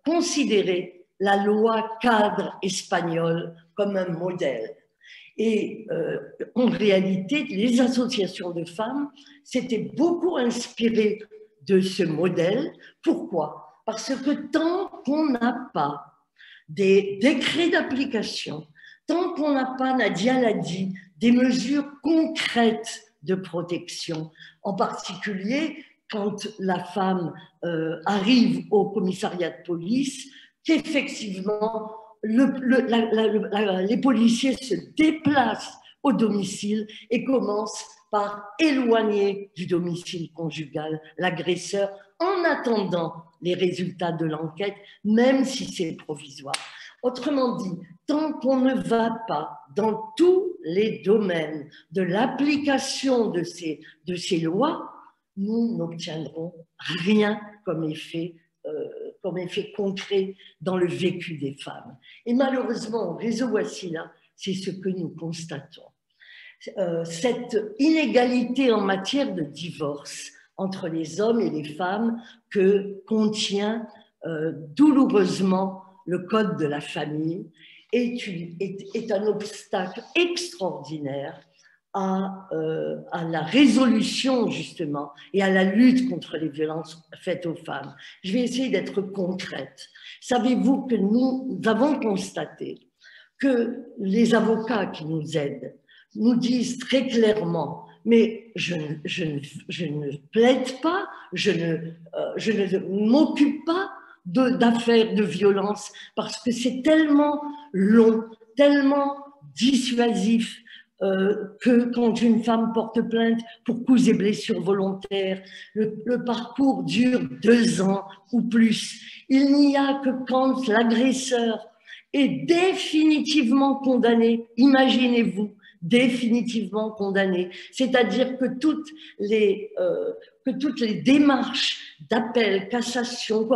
considéré la loi cadre espagnole comme un modèle. Et en réalité, les associations de femmes s'étaient beaucoup inspirées de ce modèle. Pourquoi ? Parce que tant qu'on n'a pas des décrets d'application, tant qu'on n'a pas, Nadia l'a dit, des mesures concrètes de protection, en particulier quand la femme arrive au commissariat de police, qu'effectivement, les policiers se déplacent au domicile et commencent par éloigner du domicile conjugal l'agresseur en attendant les résultats de l'enquête, même si c'est provisoire. Autrement dit, tant qu'on ne va pas dans tous les domaines de l'application de ces lois, nous n'obtiendrons rien comme effet concret dans le vécu des femmes. Et malheureusement, au réseau Wassila, c'est ce que nous constatons. Cette inégalité en matière de divorce entre les hommes et les femmes que contient douloureusement le Code de la famille est un obstacle extraordinaire à la résolution justement et à la lutte contre les violences faites aux femmes. Je vais essayer d'être concrète. Savez-vous que nous avons constaté que les avocats qui nous aident nous disent très clairement, mais je ne plaide pas, je ne m'occupe pas d'affaires de violence parce que c'est tellement long, tellement dissuasif que quand une femme porte plainte pour coups et blessures volontaires, le parcours dure 2 ans ou plus. Il n'y a que quand l'agresseur est définitivement condamné, imaginez-vous, définitivement condamné, c'est-à-dire que toutes les démarches d'appel, cassation,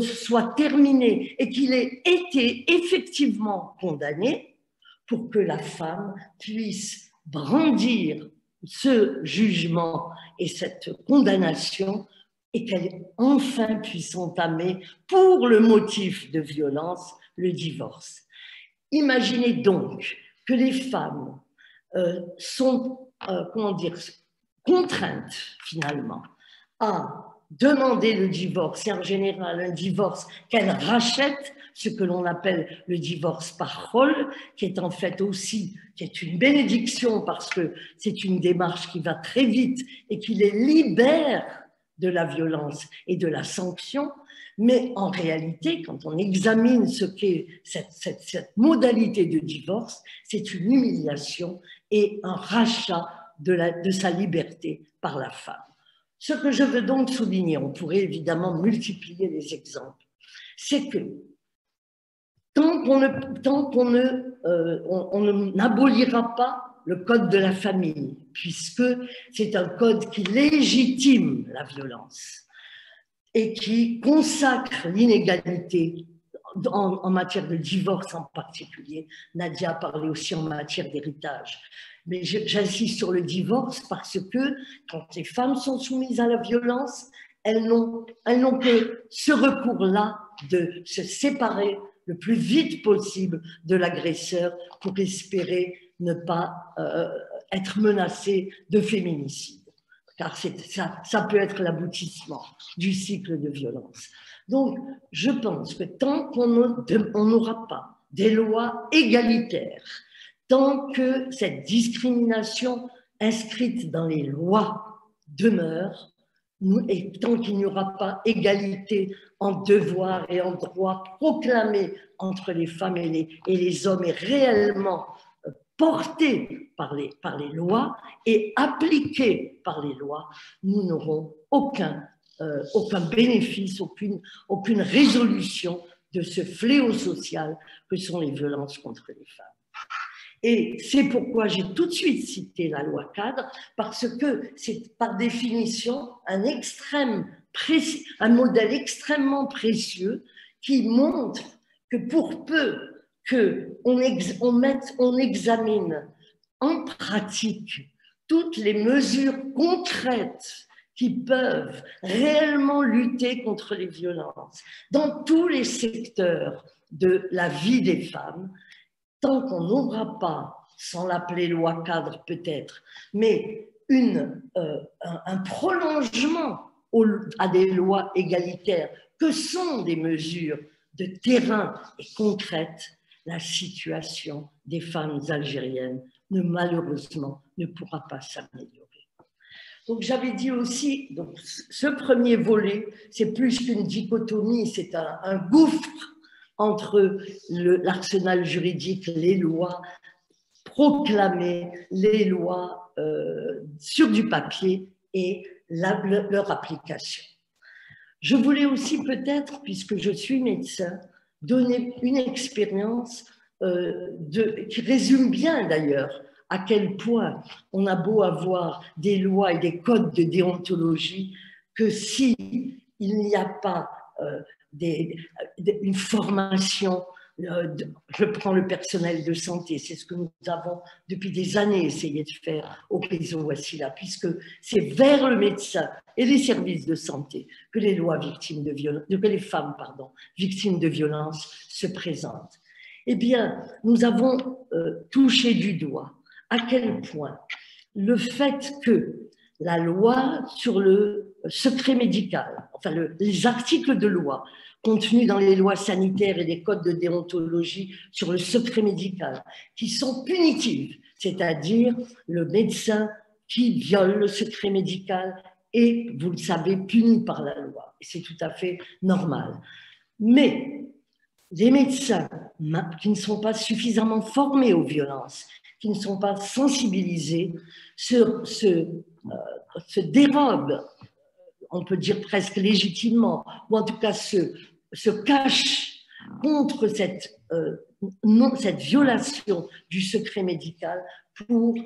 soient terminées et qu'il ait été effectivement condamné pour que la femme puisse brandir ce jugement et cette condamnation et qu'elle enfin puisse entamer pour le motif de violence le divorce. Imaginez donc que les femmes sont contraintes finalement à demander le divorce, et en général un divorce qu'elles rachètent, ce que l'on appelle le divorce par rôle, qui est en fait aussi qui est une bénédiction parce que c'est une démarche qui va très vite et qui les libère de la violence et de la sanction. Mais en réalité, quand on examine ce qu'est cette modalité de divorce, c'est une humiliation et un rachat de sa liberté par la femme. Ce que je veux donc souligner, on pourrait évidemment multiplier les exemples, c'est que tant qu'on n'abolira pas le code de la famille, puisque c'est un code qui légitime la violence et qui consacre l'inégalité en matière de divorce en particulier. Nadia a parlé aussi en matière d'héritage. Mais j'insiste sur le divorce parce que quand les femmes sont soumises à la violence, elles n'ont que ce recours-là de se séparer le plus vite possible de l'agresseur pour espérer ne pas être menacées de féminicide. Car ça peut être l'aboutissement du cycle de violence. Donc, je pense que tant qu'on n'aura pas des lois égalitaires, tant que cette discrimination inscrite dans les lois demeure, et tant qu'il n'y aura pas égalité en devoirs et en droits proclamés entre les femmes et les hommes et réellement portés par les lois et appliqués par les lois, nous n'aurons aucun bénéfice, aucune résolution de ce fléau social que sont les violences contre les femmes. Et c'est pourquoi j'ai tout de suite cité la loi cadre, parce que c'est par définition un modèle extrêmement précieux qui montre que pour peu qu'on examine en pratique toutes les mesures concrètes qui peuvent réellement lutter contre les violences dans tous les secteurs de la vie des femmes, tant qu'on n'aura pas, sans l'appeler loi cadre peut-être, mais un prolongement à des lois égalitaires que sont des mesures de terrain et concrètes, la situation des femmes algériennes malheureusement ne pourra pas s'améliorer. Donc j'avais dit aussi, donc, ce premier volet, c'est plus qu'une dichotomie, c'est un gouffre entre l'arsenal juridique, les lois proclamées, les lois sur du papier et leur application. Je voulais aussi peut-être, puisque je suis médecin, donner une expérience qui résume bien d'ailleurs à quel point on a beau avoir des lois et des codes de déontologie, que si il n'y a pas une formation, je prends le personnel de santé, c'est ce que nous avons depuis des années essayé de faire au Maison Wassila, puisque c'est vers le médecin et les services de santé que les lois victimes de violence, que les femmes, victimes de violence se présentent. Eh bien, nous avons touché du doigt à quel point le fait que la loi sur le secret médical, enfin les articles de loi contenus dans les lois sanitaires et les codes de déontologie sur le secret médical, qui sont punitifs, c'est-à-dire le médecin qui viole le secret médical est, vous le savez, puni par la loi. Et c'est tout à fait normal. Mais les médecins qui ne sont pas suffisamment formés aux violences, qui ne sont pas sensibilisés, se dérobent, on peut dire presque légitimement, ou en tout cas se cachent contre cette violation du secret médical pour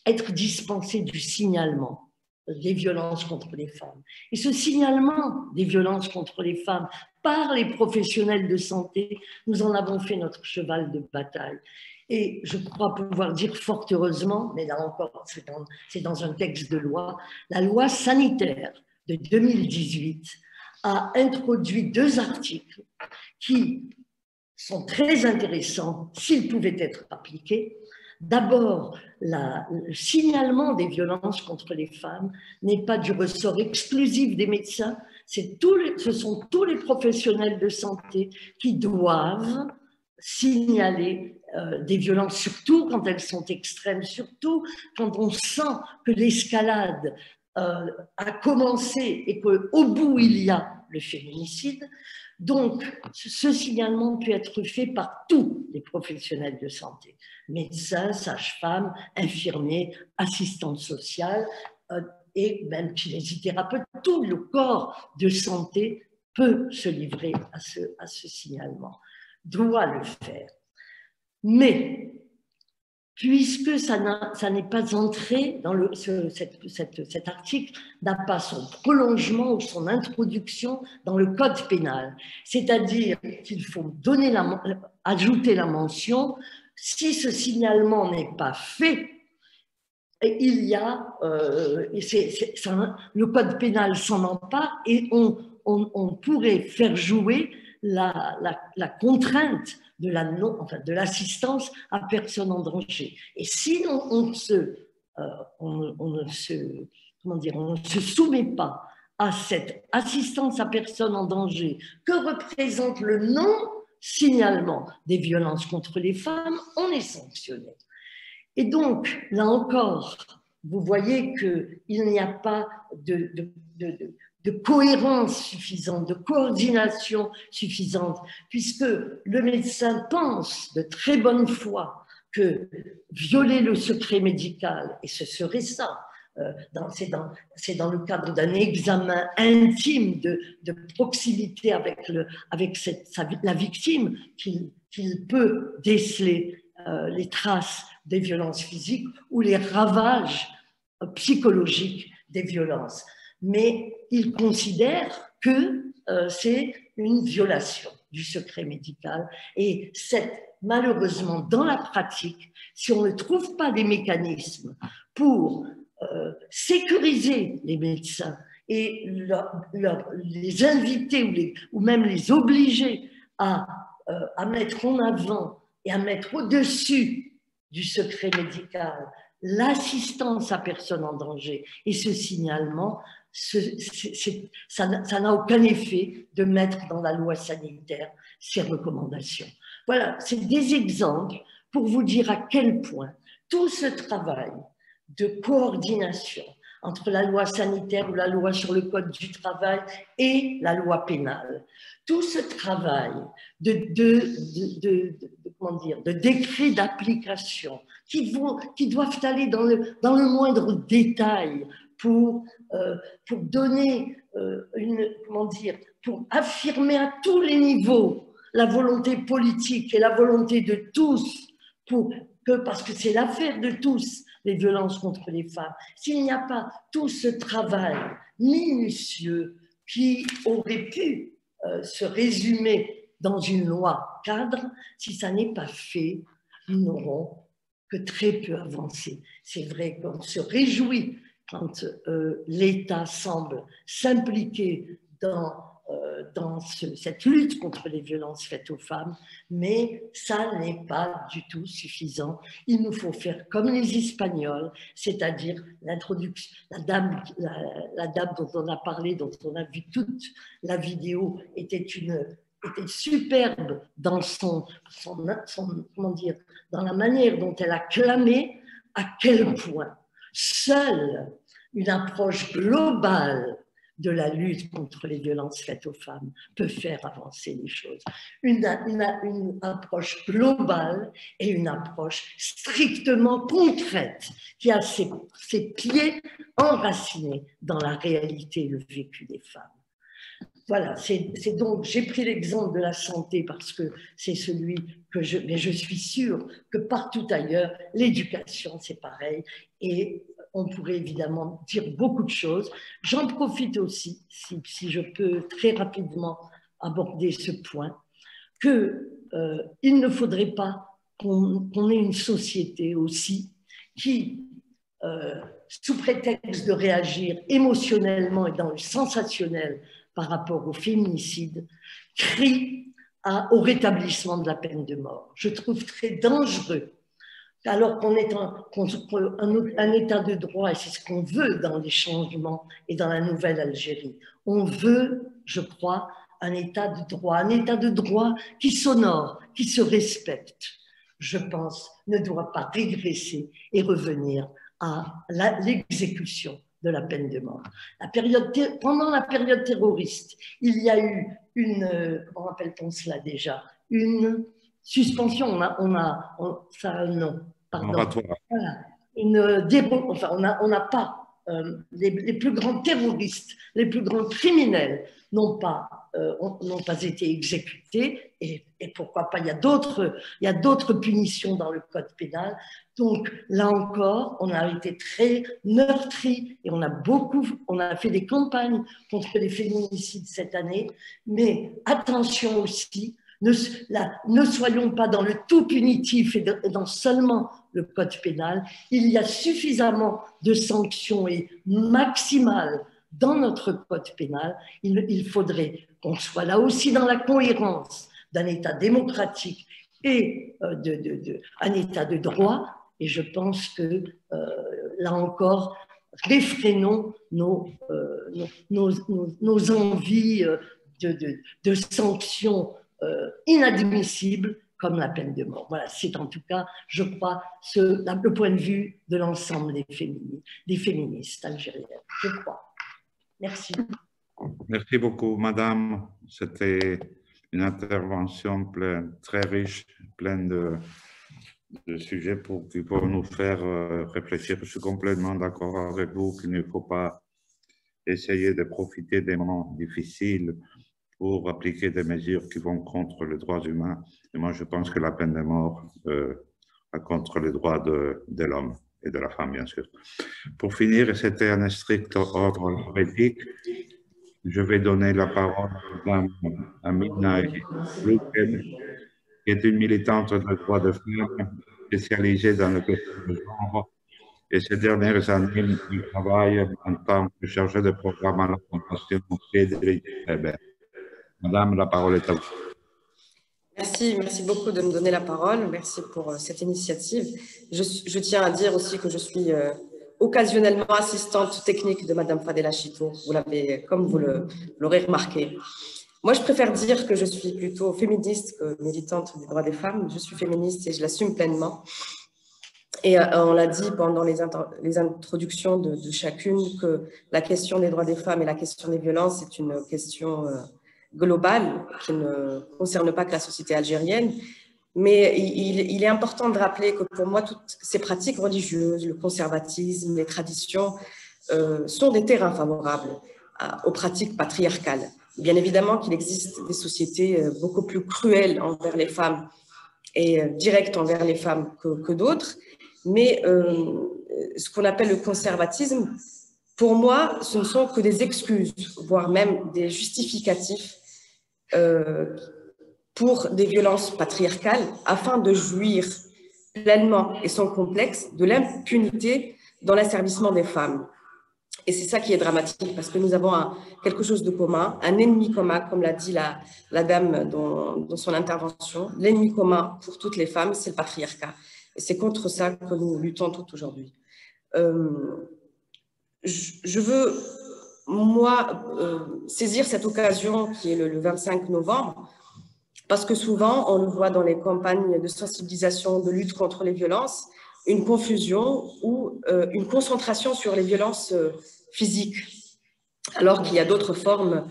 être dispensés du signalement des violences contre les femmes. Et ce signalement des violences contre les femmes par les professionnels de santé, nous en avons fait notre cheval de bataille. Et je crois pouvoir dire fort heureusement, mais là encore, c'est dans un texte de loi, la loi sanitaire de 2018 a introduit 2 articles qui sont très intéressants s'ils pouvaient être appliqués. D'abord, le signalement des violences contre les femmes n'est pas du ressort exclusif des médecins, ce sont tous les professionnels de santé qui doivent signaler des violences, surtout quand elles sont extrêmes, surtout quand on sent que l'escalade a commencé et qu'au bout il y a le féminicide. Donc, ce signalement peut être fait par tous les professionnels de santé, médecins, sages-femmes, infirmiers, assistantes sociales et même kinésithérapeutes. Tout le corps de santé peut se livrer à ce signalement. doit le faire. Mais puisque ça n'est pas entré dans cet article, n'a pas son prolongement ou son introduction dans le code pénal. C'est-à-dire qu'il faut ajouter la mention, si ce signalement n'est pas fait, il y a, le code pénal s'en empare et on pourrait faire jouer la contrainte de l'assistance à personne en danger. Et si on ne se soumet pas à cette assistance à personne en danger que représente le non-signalement des violences contre les femmes, on est sanctionné. Et donc, là encore, vous voyez qu'il n'y a pas de cohérence suffisante, de coordination suffisante, puisque le médecin pense de très bonne foi que violer le secret médical, et ce serait ça, c'est dans le cadre d'un examen intime de proximité avec la victime qu'il peut déceler les traces des violences physiques ou les ravages psychologiques des violences. Mais il considère que c'est une violation du secret médical. Et malheureusement, dans la pratique, si on ne trouve pas des mécanismes pour sécuriser les médecins et les inviter ou même les obliger à mettre en avant et à mettre au-dessus du secret médical l'assistance à personne en danger et ce signalement, ça n'a aucun effet de mettre dans la loi sanitaire ces recommandations. Voilà, c'est des exemples pour vous dire à quel point tout ce travail de coordination entre la loi sanitaire ou la loi sur le code du travail et la loi pénale, tout ce travail de décrets d'application qui doivent aller dans le moindre détail pour donner pour affirmer à tous les niveaux la volonté politique et la volonté de tous, parce que c'est l'affaire de tous, les violences contre les femmes. S'il n'y a pas tout ce travail minutieux qui aurait pu se résumer dans une loi cadre, si ça n'est pas fait, nous n'aurons que très peu avancé. C'est vrai qu'on se réjouit quand l'État semble s'impliquer dans cette lutte contre les violences faites aux femmes, mais ça n'est pas du tout suffisant. Il nous faut faire comme les Espagnols, c'est-à-dire l'introduction, la dame dont on a parlé, dont on a vu toute la vidéo, était superbe dans dans la manière dont elle a clamé à quel point seule une approche globale de la lutte contre les violences faites aux femmes peut faire avancer les choses. Une approche globale et une approche strictement concrète qui a ses pieds enracinés dans la réalité et le vécu des femmes. Voilà, c'est donc, j'ai pris l'exemple de la santé parce que c'est celui mais je suis sûre que partout ailleurs, l'éducation, c'est pareil. Et on pourrait évidemment dire beaucoup de choses. J'en profite aussi, si je peux très rapidement aborder ce point, qu'il ne faudrait pas qu'on ait une société aussi qui, sous prétexte de réagir émotionnellement et dans le sensationnel par rapport au féminicide, crie au rétablissement de la peine de mort. Je trouve très dangereux, alors qu'on est un état de droit, et c'est ce qu'on veut dans les changements et dans la nouvelle Algérie. On veut, je crois, un état de droit qui s'honore, qui se respecte, je pense, ne doit pas régresser et revenir à l'exécution de la peine de mort. Pendant la période terroriste, il y a eu comment appelle-t-on cela déjà? Une suspension, ça a un nom, pardon. Moratoire. Voilà. On n'a pas les plus grands terroristes, les plus grands criminels n'ont pas été exécutés, et pourquoi pas, il y a d'autres punitions dans le code pénal. Donc là encore, on a été très meurtris et on a fait des campagnes contre les féminicides cette année, mais attention aussi, ne soyons pas dans le tout punitif et dans seulement le code pénal. Il y a suffisamment de sanctions et maximales dans notre code pénal. Il faudrait qu'on soit là aussi dans la cohérence d'un État démocratique et un État de droit. Et je pense que là encore, réfrénons nos envies de sanctions inadmissibles comme la peine de mort. Voilà, c'est en tout cas, je crois, le point de vue de l'ensemble des féministes algériennes, je crois. Merci. Merci beaucoup, madame. C'était une intervention très riche, pleine de sujets qui vont nous faire réfléchir. Je suis complètement d'accord avec vous qu'il ne faut pas essayer de profiter des moments difficiles pour appliquer des mesures qui vont contre les droits humains. Et moi, je pense que la peine de mort va contre les droits de l'homme et de la femme, bien sûr. Pour finir, et c'était un strict ordre éthique, je vais donner la parole à Mme Amina Louken, qui est une militante de droits de femmes spécialisée dans le question de genre. Et ces dernières années, elle travaille en tant que chargée de programme à la Fondation Frédéric Ebert. Madame, la parole est à vous. Merci beaucoup de me donner la parole. Merci pour cette initiative. Je tiens à dire aussi que je suis occasionnellement assistante technique de Madame Fadela Chitour. Comme vous l'aurez remarqué. Moi, je préfère dire que je suis plutôt féministe que militante des droits des femmes. Je suis féministe et je l'assume pleinement. Et on l'a dit pendant les introductions de chacune que la question des droits des femmes et la question des violences est une question globale qui ne concerne pas que la société algérienne. Mais il est important de rappeler que pour moi, toutes ces pratiques religieuses, le conservatisme, les traditions, sont des terrains favorables aux pratiques patriarcales. Bien évidemment qu'il existe des sociétés beaucoup plus cruelles envers les femmes et directes envers les femmes que d'autres, mais ce qu'on appelle le conservatisme, pour moi, ce ne sont que des excuses, voire même des justificatifs pour des violences patriarcales afin de jouir pleinement et sans complexe de l'impunité dans l'asservissement des femmes. Et c'est ça qui est dramatique parce que nous avons quelque chose de commun, un ennemi commun, comme l'a dit la dame dans son intervention. L'ennemi commun pour toutes les femmes, c'est le patriarcat. Et c'est contre ça que nous luttons toutes aujourd'hui. Je veux, moi, saisir cette occasion qui est le 25 novembre, parce que souvent, on le voit dans les campagnes de sensibilisation, de lutte contre les violences, une confusion ou une concentration sur les violences physiques, alors qu'il y a d'autres formes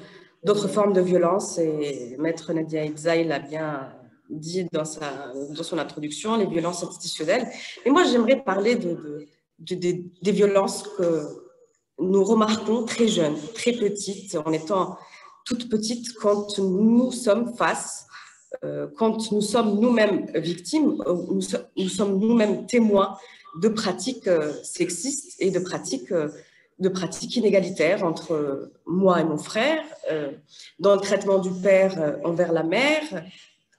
de violence, et Maître Nadia Idzaï l'a bien dit dans son introduction, les violences institutionnelles. Et moi, j'aimerais parler des violences que nous remarquons très jeunes, très petites, en étant toutes petites quand nous sommes quand nous sommes nous-mêmes victimes, nous sommes nous-mêmes témoins de pratiques sexistes et de pratiques inégalitaires entre moi et mon frère, dans le traitement du père envers la mère,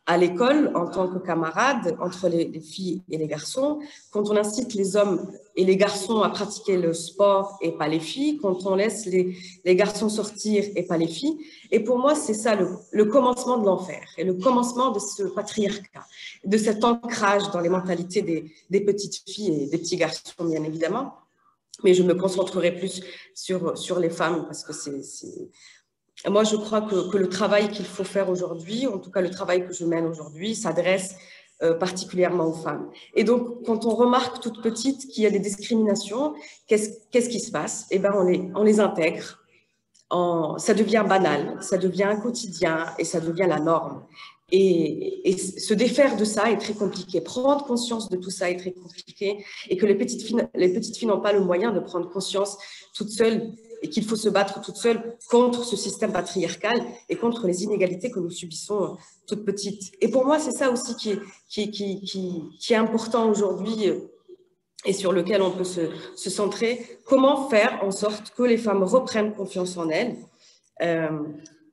à l'école, en tant que camarade, entre les filles et les garçons, quand on incite les hommes et les garçons à pratiquer le sport et pas les filles, quand on laisse les garçons sortir et pas les filles. Et pour moi, c'est ça le commencement de l'enfer et le commencement de ce patriarcat, de cet ancrage dans les mentalités des petites filles et des petits garçons, bien évidemment. Mais je me concentrerai plus sur les femmes parce que moi, je crois que le travail qu'il faut faire aujourd'hui, en tout cas le travail que je mène aujourd'hui, s'adresse particulièrement aux femmes. Et donc, quand on remarque toute petite qu'il y a des discriminations, qu'est-ce qui se passe? Eh bien, on les intègre. Ça devient banal, ça devient un quotidien et ça devient la norme. Et se défaire de ça est très compliqué. Prendre conscience de tout ça est très compliqué et que les petites filles n'ont pas le moyen de prendre conscience toutes seules et qu'il faut se battre toutes seules contre ce système patriarcal et contre les inégalités que nous subissons toutes petites. Et pour moi, c'est ça aussi qui est important aujourd'hui et sur lequel on peut se centrer. Comment faire en sorte que les femmes reprennent confiance en elles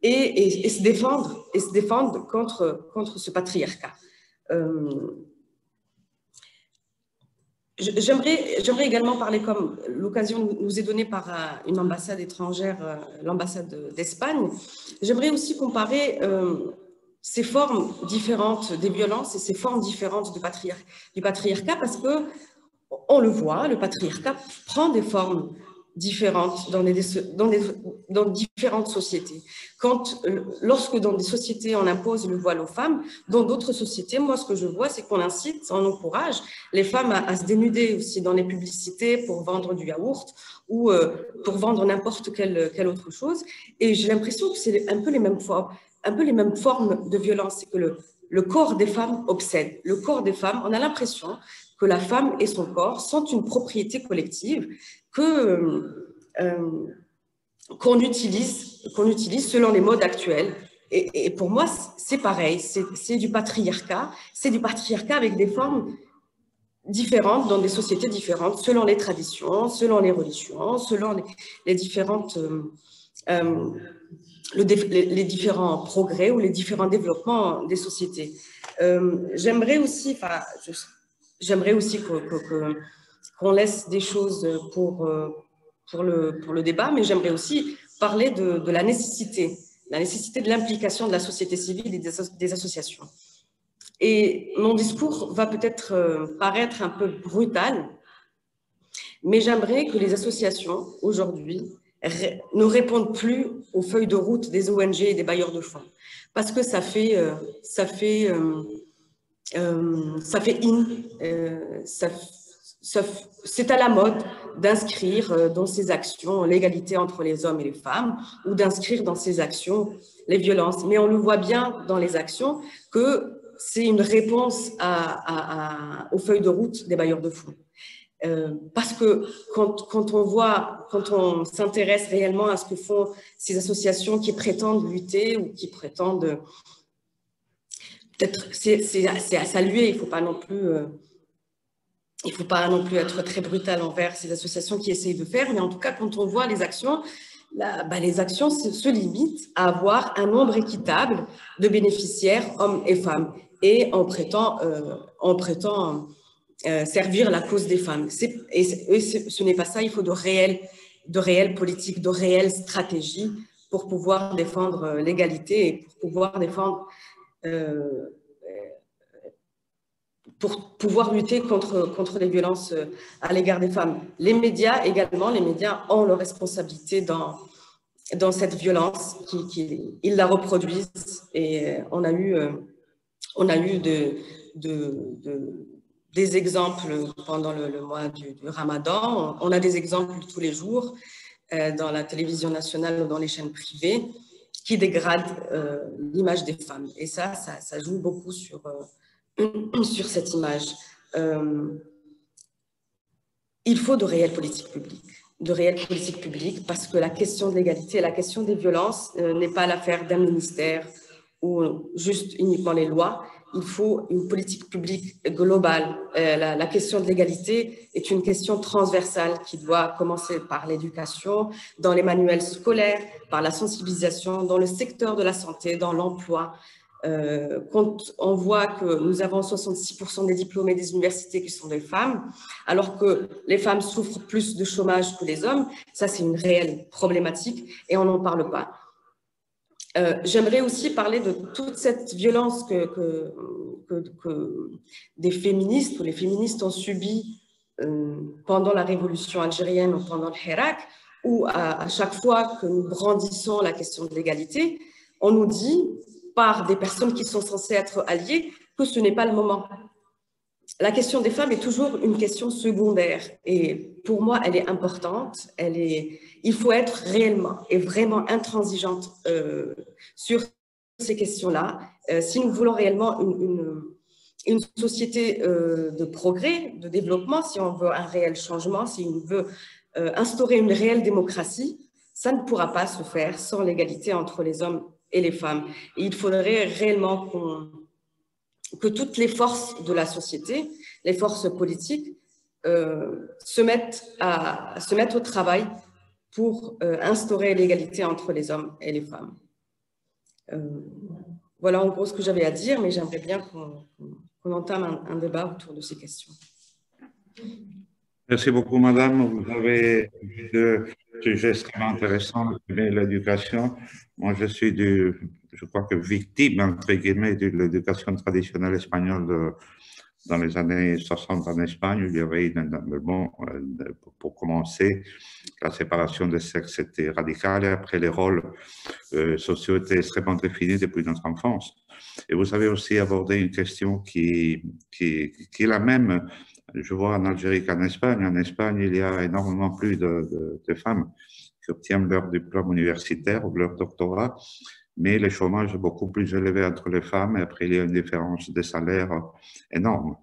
et se défendre contre ce patriarcat. J'aimerais également parler, comme l'occasion nous est donnée par une ambassade étrangère, l'ambassade d'Espagne, j'aimerais aussi comparer ces formes différentes des violences et ces formes différentes du patriarcat, parce que on le voit, le patriarcat prend des formes différentes dans différentes sociétés. Lorsque dans des sociétés on impose le voile aux femmes, dans d'autres sociétés, moi ce que je vois, c'est qu'on incite, on encourage les femmes à se dénuder aussi dans les publicités pour vendre du yaourt ou pour vendre n'importe quelle autre chose. Et j'ai l'impression que c'est un peu les mêmes formes de violence, c'est que le corps des femmes obsède. Le corps des femmes, on a l'impression que la femme et son corps sont une propriété collective qu'on utilise selon les modes actuels. Et pour moi, c'est pareil, c'est du patriarcat avec des formes différentes dans des sociétés différentes, selon les traditions, selon les religions, selon les différentes... les différents progrès ou les différents développements des sociétés. J'aimerais aussi qu'on laisse des choses pour le débat, mais j'aimerais aussi parler de la nécessité de l'implication de la société civile et des associations. Et mon discours va peut-être paraître un peu brutal, mais j'aimerais que les associations, aujourd'hui, ne répondent plus aux feuilles de route des ONG et des bailleurs de fonds. Parce que c'est à la mode d'inscrire dans ces actions l'égalité entre les hommes et les femmes ou d'inscrire dans ces actions les violences. Mais on le voit bien dans les actions que c'est une réponse aux feuilles de route des bailleurs de fonds. Parce que quand on s'intéresse réellement à ce que font ces associations qui prétendent lutter ou qui prétendent... Peut-être c'est à saluer, il ne faut pas non plus être très brutal envers ces associations qui essayent de faire, mais en tout cas, quand on voit les actions, les actions se limitent à avoir un nombre équitable de bénéficiaires, hommes et femmes, et on prétend servir la cause des femmes. Et ce n'est pas ça, il faut de réelles politiques, de réelles stratégies pour pouvoir défendre l'égalité et pour pouvoir défendre... pour pouvoir lutter contre les violences à l'égard des femmes. Les médias également, les médias ont leur responsabilité dans cette violence, ils la reproduisent et on a eu des exemples pendant le mois du Ramadan, on a des exemples tous les jours dans la télévision nationale ou dans les chaînes privées qui dégradent l'image des femmes. Et ça joue beaucoup sur cette image. Il faut de réelles politiques publiques, parce que la question de l'égalité, la question des violences n'est pas l'affaire d'un ministère ou juste uniquement les lois. Il faut une politique publique globale. La question de l'égalité est une question transversale qui doit commencer par l'éducation, dans les manuels scolaires, par la sensibilisation, dans le secteur de la santé, dans l'emploi. Quand on voit que nous avons 66% des diplômés des universités qui sont des femmes, alors que les femmes souffrent plus de chômage que les hommes, ça c'est une réelle problématique et on n'en parle pas. J'aimerais aussi parler de toute cette violence que des féministes ou les féministes ont subie pendant la révolution algérienne ou pendant le Hirak, où à chaque fois que nous brandissons la question de l'égalité, on nous dit par des personnes qui sont censées être alliées que ce n'est pas le moment. La question des femmes est toujours une question secondaire et pour moi, elle est importante. Il faut être réellement et vraiment intransigeante sur ces questions-là. Si nous voulons réellement une société de progrès, de développement, si on veut un réel changement, si on veut instaurer une réelle démocratie, ça ne pourra pas se faire sans l'égalité entre les hommes et les femmes. Et il faudrait réellement que toutes les forces de la société, les forces politiques, se mettent au travail pour instaurer l'égalité entre les hommes et les femmes. Voilà en gros ce que j'avais à dire, mais j'aimerais bien qu'on entame un débat autour de ces questions. Merci beaucoup, madame. Vous avez deux sujets extrêmement intéressants, l'éducation. Moi, je suis je crois que victime, entre guillemets, de l'éducation traditionnelle espagnole dans les années 60 en Espagne. Il y avait pour commencer, la séparation des sexes était radicale et après les rôles sociaux étaient extrêmement définis depuis notre enfance. Et vous avez aussi abordé une question qui est la même, je vois en Algérie qu'en Espagne. En Espagne, il y a énormément plus de femmes qui obtiennent leur diplôme universitaire ou leur doctorat, mais le chômage est beaucoup plus élevé entre les femmes et après il y a une différence de salaire énorme,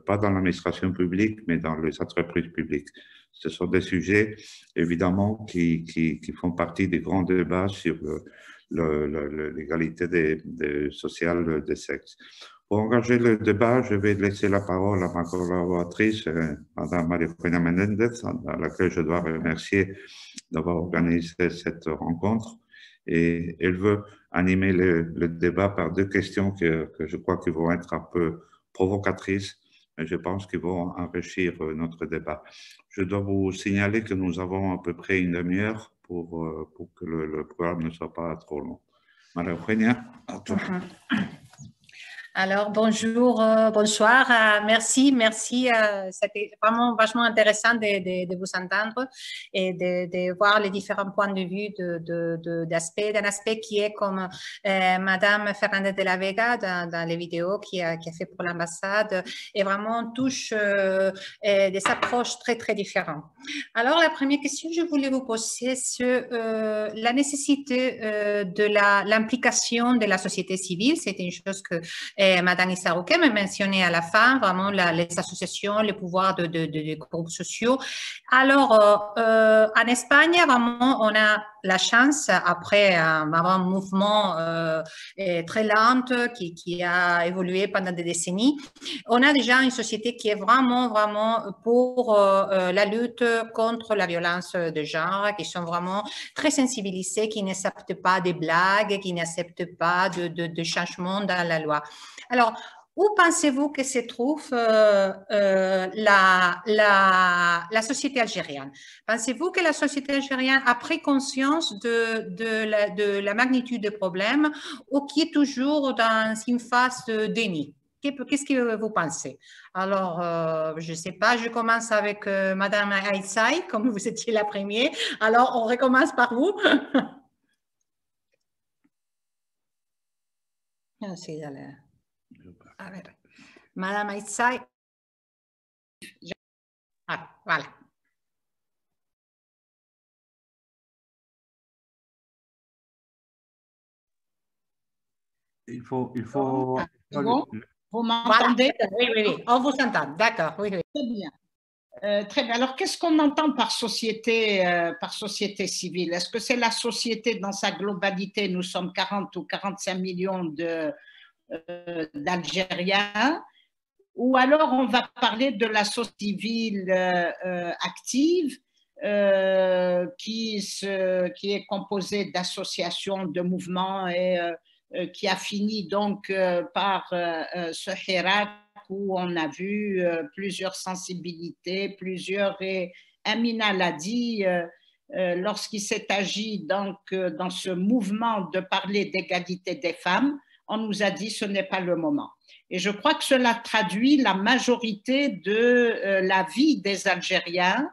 pas dans l'administration publique, mais dans les entreprises publiques. Ce sont des sujets, évidemment, qui font partie des grands débats sur l'égalité sociale des sexes. Pour engager le débat, je vais laisser la parole à ma collaboratrice, Mme María Menéndez, à laquelle je dois remercier d'avoir organisé cette rencontre. Et elle veut animer le débat par deux questions que je crois qu'ils vont être un peu provocatrices, mais je pense qu'ils vont enrichir notre débat. Je dois vous signaler que nous avons à peu près une demi-heure pour que le programme ne soit pas trop long. María Eugenia, à toi. Alors, bonjour, bonsoir, merci. C'était vraiment vachement intéressant de vous entendre et de voir les différents points de vue d'un aspect qui est comme Madame Fernandez de la Vega dans les vidéos qui a fait pour l'ambassade et vraiment touche des approches très, très différentes. Alors, la première question que je voulais vous poser, c'est la nécessité de l'implication de la société civile. C'était une chose que Madame Issarouquet m'a mentionné à la fin, vraiment les associations, les pouvoirs de groupes sociaux. Alors, en Espagne, vraiment, on a la chance, après un mouvement très lent qui a évolué pendant des décennies, on a déjà une société qui est vraiment pour la lutte contre la violence de genre, qui sont vraiment très sensibilisés, qui n'acceptent pas des blagues, qui n'acceptent pas de changements dans la loi. Alors, où pensez-vous que se trouve la société algérienne? Pensez-vous que la société algérienne a pris conscience de la magnitude du problème ou qui est toujours dans une phase de déni? Qu'est-ce que vous pensez? Alors, je ne sais pas, je commence avec Madame Aïssaï, comme vous étiez la première. Alors, on recommence par vous. Merci, a ver, Madame Aïssaï. Ah, voilà. Il faut... Bon, vous m'entendez? Voilà. Oui, on vous entend, d'accord. Oui. Très bien. Très bien. Alors, qu'est-ce qu'on entend par société civile? Est-ce que c'est la société dans sa globalité? Nous sommes 40 ou 45 millions d'Algériens. Ou alors, on va parler de la société civile active qui est composée d'associations, de mouvements et qui a fini donc par ce Hirak où on a vu plusieurs sensibilités, et Amina l'a dit, lorsqu'il s'est agi donc dans ce mouvement de parler d'égalité des femmes, on nous a dit ce n'est pas le moment. Et je crois que cela traduit la majorité de la vie des Algériens.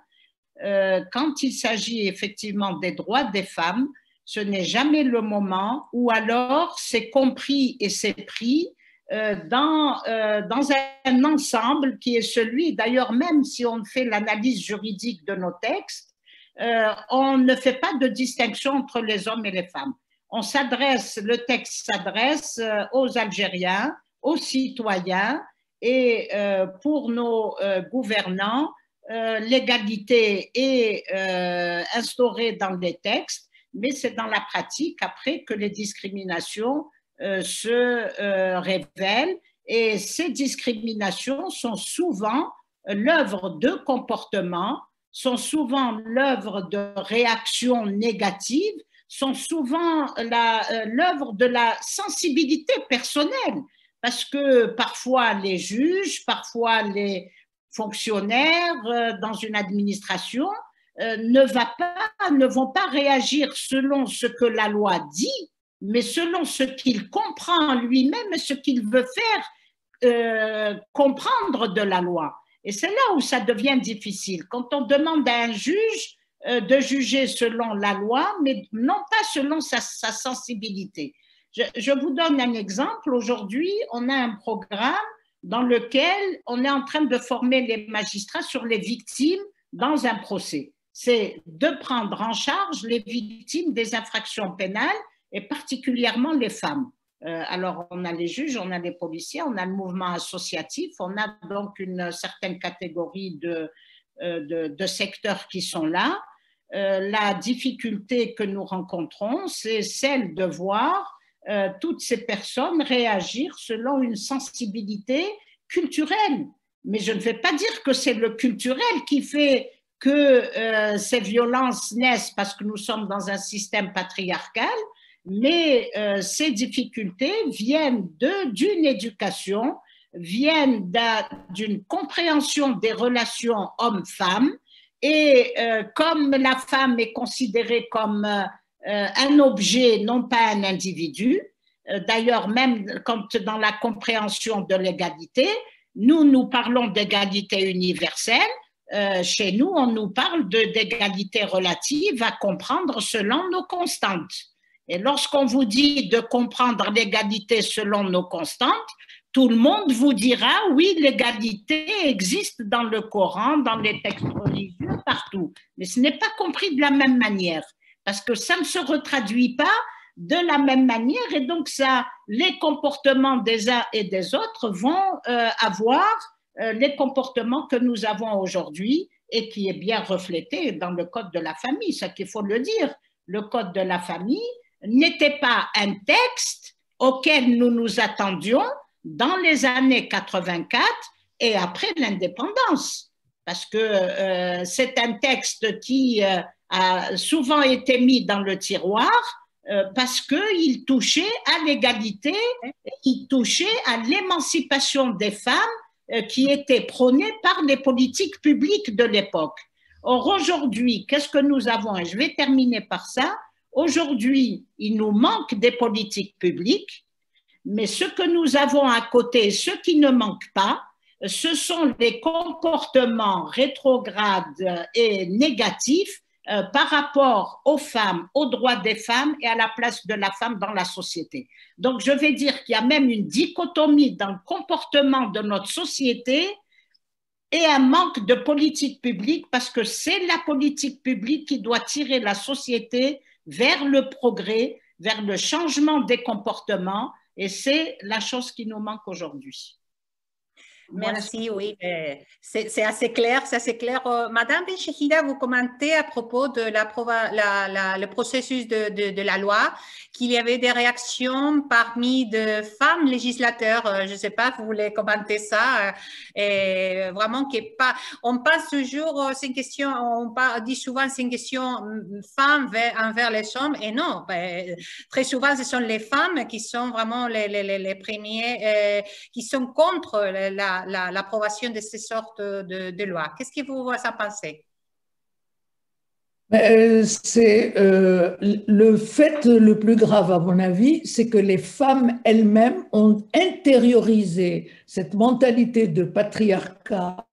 Quand il s'agit effectivement des droits des femmes, ce n'est jamais le moment, ou alors c'est compris et c'est pris dans un ensemble qui est celui, d'ailleurs même si on fait l'analyse juridique de nos textes, on ne fait pas de distinction entre les hommes et les femmes. le texte s'adresse aux Algériens, aux citoyens et pour nos gouvernants, l'égalité est instaurée dans les textes, mais c'est dans la pratique après que les discriminations se révèlent, et ces discriminations sont souvent l'œuvre de comportements, sont souvent l'œuvre de réactions négatives, sont souvent l'œuvre de la sensibilité personnelle, parce que parfois les juges, parfois les fonctionnaires dans une administration ne vont pas réagir selon ce que la loi dit, mais selon ce qu'il comprend lui-même et ce qu'il veut faire comprendre de la loi. Et c'est là où ça devient difficile. Quand on demande à un juge de juger selon la loi, mais non pas selon sa sensibilité. Je vous donne un exemple. Aujourd'hui, on a un programme dans lequel on est en train de former les magistrats sur les victimes dans un procès. C'est de prendre en charge les victimes des infractions pénales et particulièrement les femmes. Alors, on a les juges, on a les policiers, on a le mouvement associatif, on a donc une certaine catégorie de secteurs qui sont là. La difficulté que nous rencontrons, c'est celle de voir toutes ces personnes réagir selon une sensibilité culturelle. Mais je ne vais pas dire que c'est le culturel qui fait que ces violences naissent parce que nous sommes dans un système patriarcal, mais ces difficultés viennent d'une éducation, viennent d'une compréhension des relations hommes-femmes, et comme la femme est considérée comme un objet, non pas un individu, d'ailleurs même quand dans la compréhension de l'égalité, nous parlons d'égalité universelle, chez nous on nous parle d'égalité relative à comprendre selon nos constantes. Et lorsqu'on vous dit de comprendre l'égalité selon nos constantes, tout le monde vous dira oui, l'égalité existe dans le Coran, dans les textes religieux, partout. Mais ce n'est pas compris de la même manière, parce que ça ne se retraduit pas de la même manière, et donc les comportements des uns et des autres vont avoir les comportements que nous avons aujourd'hui et qui est bien reflété dans le Code de la famille, ça qu'il faut le dire. Le Code de la famille n'était pas un texte auquel nous nous attendions dans les années 84 et après l'indépendance, parce que c'est un texte qui a souvent été mis dans le tiroir parce qu'il touchait à l'égalité, il touchait à l'émancipation des femmes qui était prônée par les politiques publiques de l'époque. Or, aujourd'hui, qu'est-ce que nous avons? Et je vais terminer par ça. Aujourd'hui, il nous manque des politiques publiques, mais ce que nous avons à côté, ce qui ne manque pas, ce sont les comportements rétrogrades et négatifs par rapport aux femmes, aux droits des femmes et à la place de la femme dans la société. Donc, je vais dire qu'il y a même une dichotomie dans le comportement de notre société et un manque de politique publique, parce que c'est la politique publique qui doit tirer la société vers le progrès, vers le changement des comportements, et c'est la chose qui nous manque aujourd'hui. Merci, oui, c'est assez clair, c'est assez clair. Madame Benchehida, vous commentez à propos de le processus de la loi, qu'il y avait des réactions parmi de femmes législateurs. Je ne sais pas, vous voulez commenter ça? Et vraiment, on pense toujours, c'est une question, on dit souvent c'est une question femme envers les hommes, et non, très souvent ce sont les femmes qui sont vraiment les premiers, qui sont contre l'approbation de ces sortes de lois. Qu'est-ce que vous en pensez? C'est le fait le plus grave, à mon avis, c'est que les femmes elles-mêmes ont intériorisé cette mentalité de patriarcat,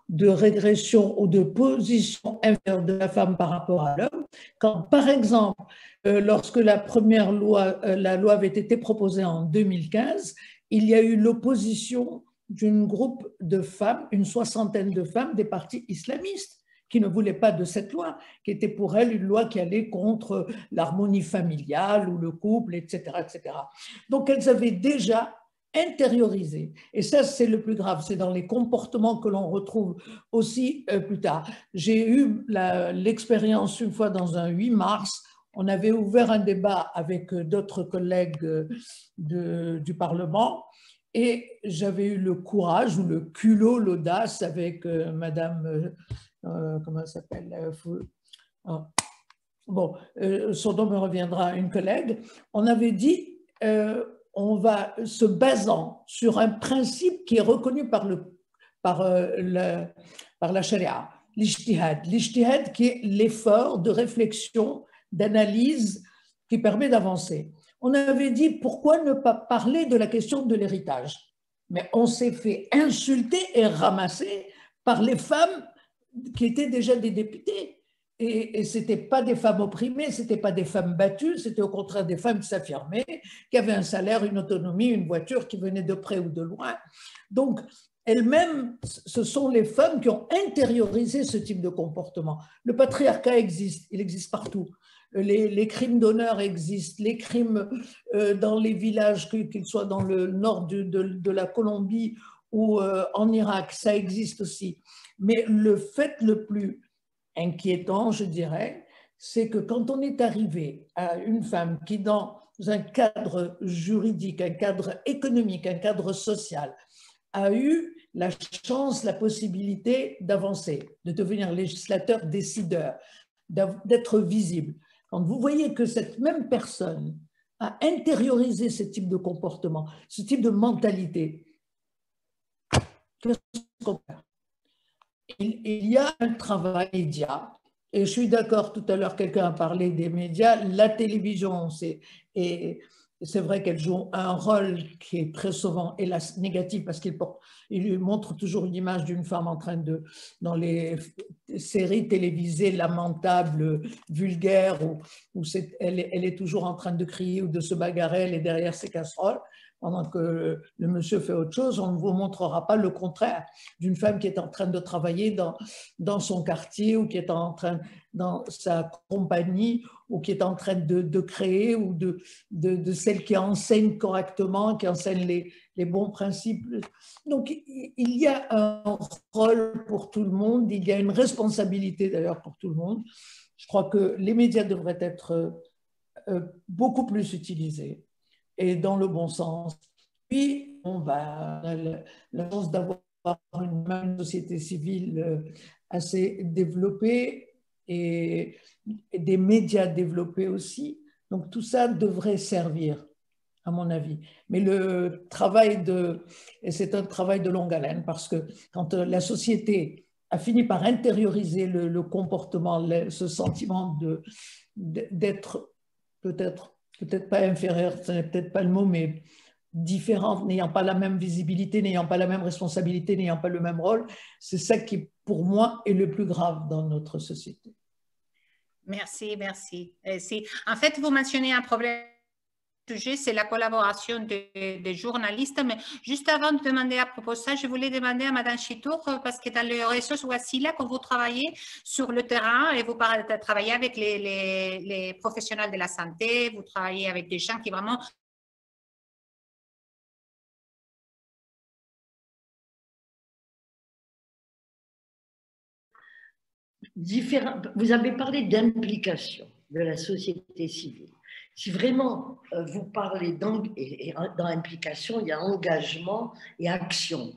de régression ou de position inférieure de la femme par rapport à l'homme. Quand, par exemple, lorsque la première loi, la loi avait été proposée en 2015, il y a eu l'opposition d'un groupe de femmes, une soixantaine de femmes des partis islamistes, qui ne voulaient pas de cette loi, qui était pour elles une loi qui allait contre l'harmonie familiale ou le couple, etc., etc. Donc elles avaient déjà intériorisé. Et ça, c'est le plus grave, c'est dans les comportements que l'on retrouve aussi plus tard. J'ai eu l'expérience une fois dans un 8 mars, on avait ouvert un débat avec d'autres collègues du Parlement et j'avais eu le courage ou le culot, l'audace avec Madame, comment elle s'appelle, bon, son nom me reviendra, une collègue, on avait dit on va se basant sur un principe qui est reconnu par la charia, l'ijtihad. L'ijtihad qui est l'effort de réflexion, d'analyse qui permet d'avancer. On avait dit pourquoi ne pas parler de la question de l'héritage, mais on s'est fait insulter et ramasser par les femmes qui étaient déjà des députés. Et ce n'étaient pas des femmes opprimées, ce n'étaient pas des femmes battues, c'était au contraire des femmes qui s'affirmaient, qui avaient un salaire, une autonomie, une voiture qui venait de près ou de loin. Donc, elles-mêmes, ce sont les femmes qui ont intériorisé ce type de comportement. Le patriarcat existe, il existe partout. Les crimes d'honneur existent, les crimes dans les villages, qu'ils soient dans le nord de la Colombie ou en Irak, ça existe aussi. Mais le fait le plus inquiétant, je dirais, c'est que quand on est arrivé à une femme qui, dans un cadre juridique, un cadre économique, un cadre social, a eu la chance, la possibilité d'avancer, de devenir législateur, décideur, d'être visible. Quand vous voyez que cette même personne a intériorisé ce type de comportement, ce type de mentalité, qu'est-ce qu'on fait ? Il y a un travail média, et je suis d'accord, tout à l'heure quelqu'un a parlé des médias, la télévision, c'est vrai qu'elle joue un rôle qui est très souvent, hélas, négatif, parce qu'il montre toujours une image d'une femme en train de, dans les séries télévisées lamentables, vulgaires, où elle est toujours en train de crier ou de se bagarrer, elle est derrière ses casseroles. Pendant que le monsieur fait autre chose, on ne vous montrera pas le contraire d'une femme qui est en train de travailler dans son quartier ou qui est en train, dans sa compagnie, ou qui est en train de créer, ou de celle qui enseigne correctement, qui enseigne les bons principes. Donc, il y a un rôle pour tout le monde, il y a une responsabilité d'ailleurs pour tout le monde. Je crois que les médias devraient être beaucoup plus utilisés et dans le bon sens. Puis, on a la chance d'avoir une société civile assez développée et des médias développés aussi. Donc, tout ça devrait servir, à mon avis. Mais le travail et c'est un travail de longue haleine, parce que quand la société a fini par intérioriser le comportement, ce sentiment d'être peut-être pas inférieur, ce n'est peut-être pas le mot, mais différente, n'ayant pas la même visibilité, n'ayant pas la même responsabilité, n'ayant pas le même rôle, c'est ça qui, pour moi, est le plus grave dans notre société. Merci, merci. En fait, vous mentionnez un problème. Sujet, c'est la collaboration des journalistes. Mais juste avant de demander à propos de ça, je voulais demander à Madame Chitour, parce que dans le réseau Wassila, quand vous travaillez sur le terrain et vous travaillez avec les professionnels de la santé, vous travaillez avec des gens qui vraiment... Vous avez parlé d'implication de la société civile. Si vraiment vous parlez dans implication, il y a engagement et action.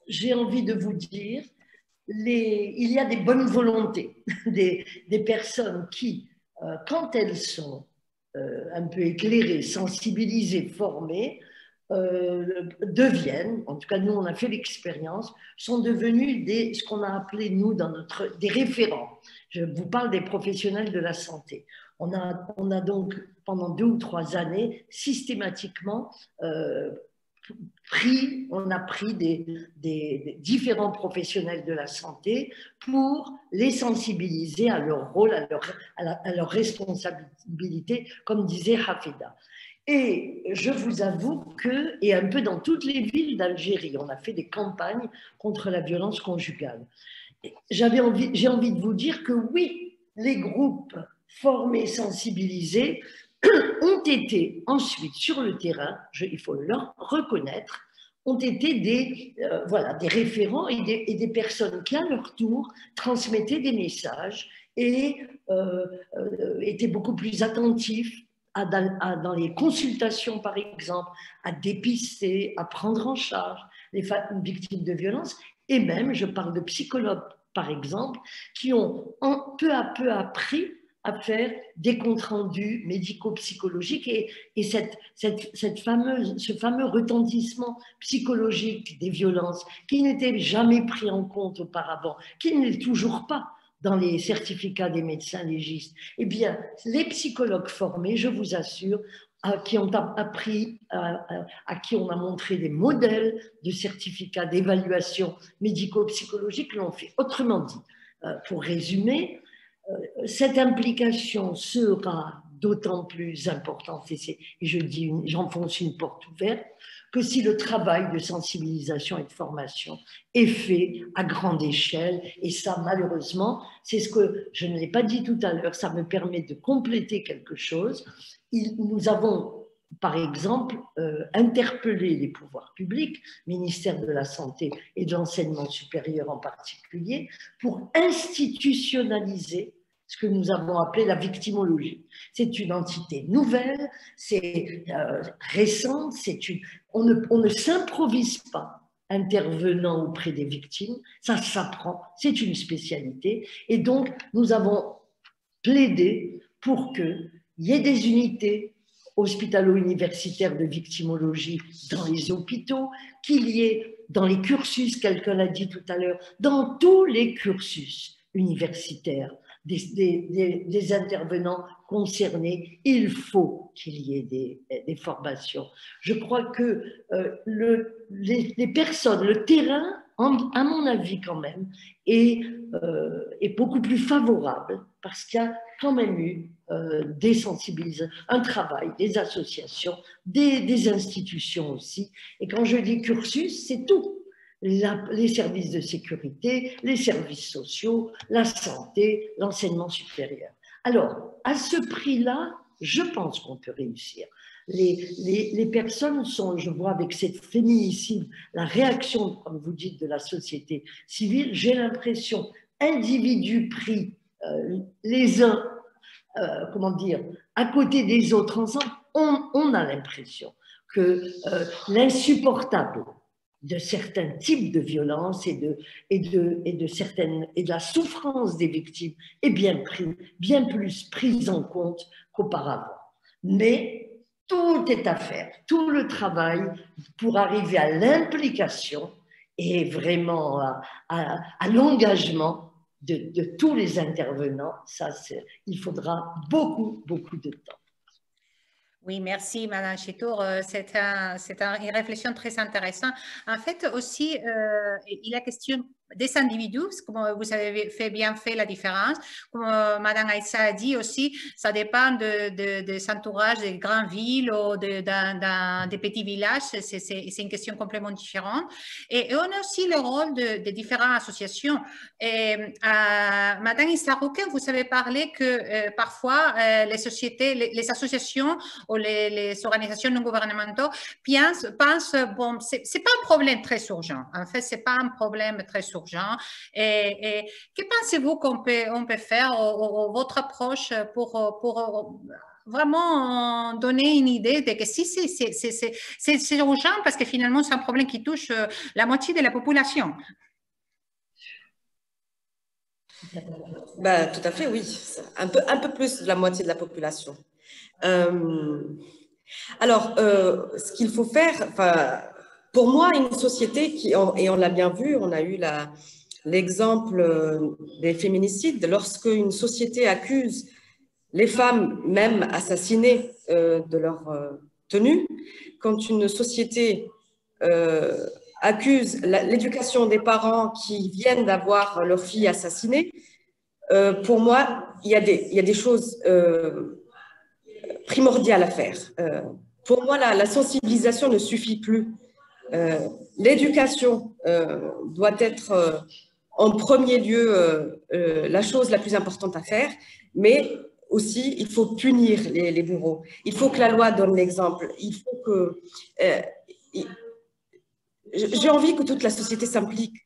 J'ai envie de vous dire, il y a des bonnes volontés, des personnes qui, quand elles sont un peu éclairées, sensibilisées, formées, deviennent, en tout cas nous on a fait l'expérience, sont devenus ce qu'on a appelé nous des référents. Je vous parle des professionnels de la santé. On a donc pendant 2 ou 3 années systématiquement pris des différents professionnels de la santé pour les sensibiliser à leur rôle, à leur responsabilité, comme disait Hafida. Et je vous avoue que, et un peu dans toutes les villes d'Algérie, on a fait des campagnes contre la violence conjugale. j'ai envie de vous dire que oui, les groupes formés, sensibilisés ont été ensuite sur le terrain, il faut le reconnaître, ont été des référents et des personnes qui, à leur tour, transmettaient des messages et étaient beaucoup plus attentifs dans les consultations, par exemple, à dépister, à prendre en charge les femmes victimes de violences. Et même, je parle de psychologues, par exemple, qui ont peu à peu appris à faire des comptes rendus médico-psychologiques et ce fameux retentissement psychologique des violences qui n'était jamais pris en compte auparavant, qui n'est toujours pas dans les certificats des médecins légistes. Eh bien, les psychologues formés, je vous assure, à qui on a montré des modèles de certificats d'évaluation médico-psychologique l'ont fait. Autrement dit, pour résumer, cette implication sera d'autant plus importante, et j'enfonce une porte ouverte, que si le travail de sensibilisation et de formation est fait à grande échelle. Et ça, malheureusement, c'est ce que je ne l'ai pas dit tout à l'heure, ça me permet de compléter quelque chose. Nous avons, par exemple, interpellé les pouvoirs publics, ministère de la Santé et de l'Enseignement supérieur en particulier, pour institutionnaliser ce que nous avons appelé la victimologie. C'est une entité nouvelle, c'est récente, on ne s'improvise pas intervenant auprès des victimes, ça s'apprend, c'est une spécialité. Et donc, nous avons plaidé pour qu'il y ait des unités hospitalo-universitaires de victimologie dans les hôpitaux, qu'il y ait dans les cursus, quelqu'un l'a dit tout à l'heure, dans tous les cursus universitaires, des intervenants concernés, il faut qu'il y ait des formations. Je crois que les personnes, le terrain, à mon avis quand même, est beaucoup plus favorable parce qu'il y a quand même eu des sensibilisations, un travail, des associations, des institutions aussi. Et quand je dis cursus, c'est tout. Les services de sécurité, les services sociaux, la santé, l'enseignement supérieur. Alors, à ce prix-là, je pense qu'on peut réussir. Les personnes sont, je vois avec cette féminicide, la réaction, comme vous dites, de la société civile, j'ai l'impression, individus pris les uns, à côté des autres ensemble, on a l'impression que l'insupportable de certains types de violences et de la souffrance des victimes est bien plus prise en compte qu'auparavant. Mais tout est à faire, tout le travail pour arriver à l'implication et vraiment à l'engagement de tous les intervenants. Il faudra beaucoup de temps. Oui, merci Madame Chitour. C'est une réflexion très intéressante. En fait, aussi, il est question des individus, comme vous avez bien fait la différence. Comme Madame Aïssa a dit aussi, ça dépend des entourages des grandes villes ou des petits villages. C'est une question complètement différente. Et on a aussi le rôle de différentes associations. Madame Issa Rouken, vous avez parlé que parfois les sociétés, les associations ou les organisations non gouvernementales pensent bon, c'est pas un problème très urgent. En fait, c'est pas un problème très urgent. Et que pensez-vous qu'on peut faire ou votre approche pour vraiment donner une idée de que si c'est urgent parce que finalement c'est un problème qui touche la moitié de la population? Ben, tout à fait, oui. Un peu plus de la moitié de la population. Alors, ce qu'il faut faire, pour moi, une société et on l'a bien vu, on a eu l'exemple des féminicides, lorsque une société accuse les femmes, même assassinées, de leur tenue, quand une société accuse l'éducation des parents qui viennent d'avoir leur fille assassinée, pour moi, il y a des choses primordiales à faire. Pour moi, la sensibilisation ne suffit plus. L'éducation doit être en premier lieu la chose la plus importante à faire, mais aussi il faut punir les bourreaux. Il faut que la loi donne l'exemple. Il faut que... j'ai envie que toute la société s'implique.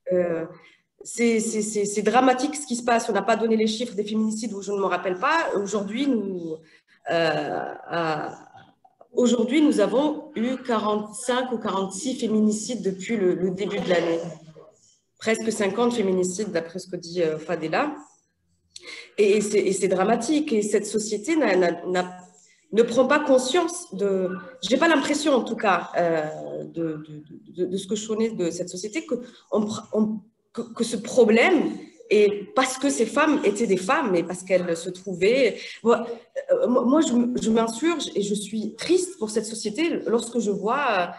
C'est dramatique ce qui se passe. On n'a pas donné les chiffres des féminicides, où je ne me rappelle pas. Aujourd'hui, nous avons eu 45 ou 46 féminicides depuis le début de l'année. Presque 50 féminicides, d'après ce que dit Fadela. Et c'est dramatique. Et cette société ne prend pas conscience de... Je n'ai pas l'impression, en tout cas, de ce que je connais de cette société, que ce problème, et parce que ces femmes étaient des femmes, et parce qu'elles se trouvaient... Moi, je m'insurge et je suis triste pour cette société lorsque je vois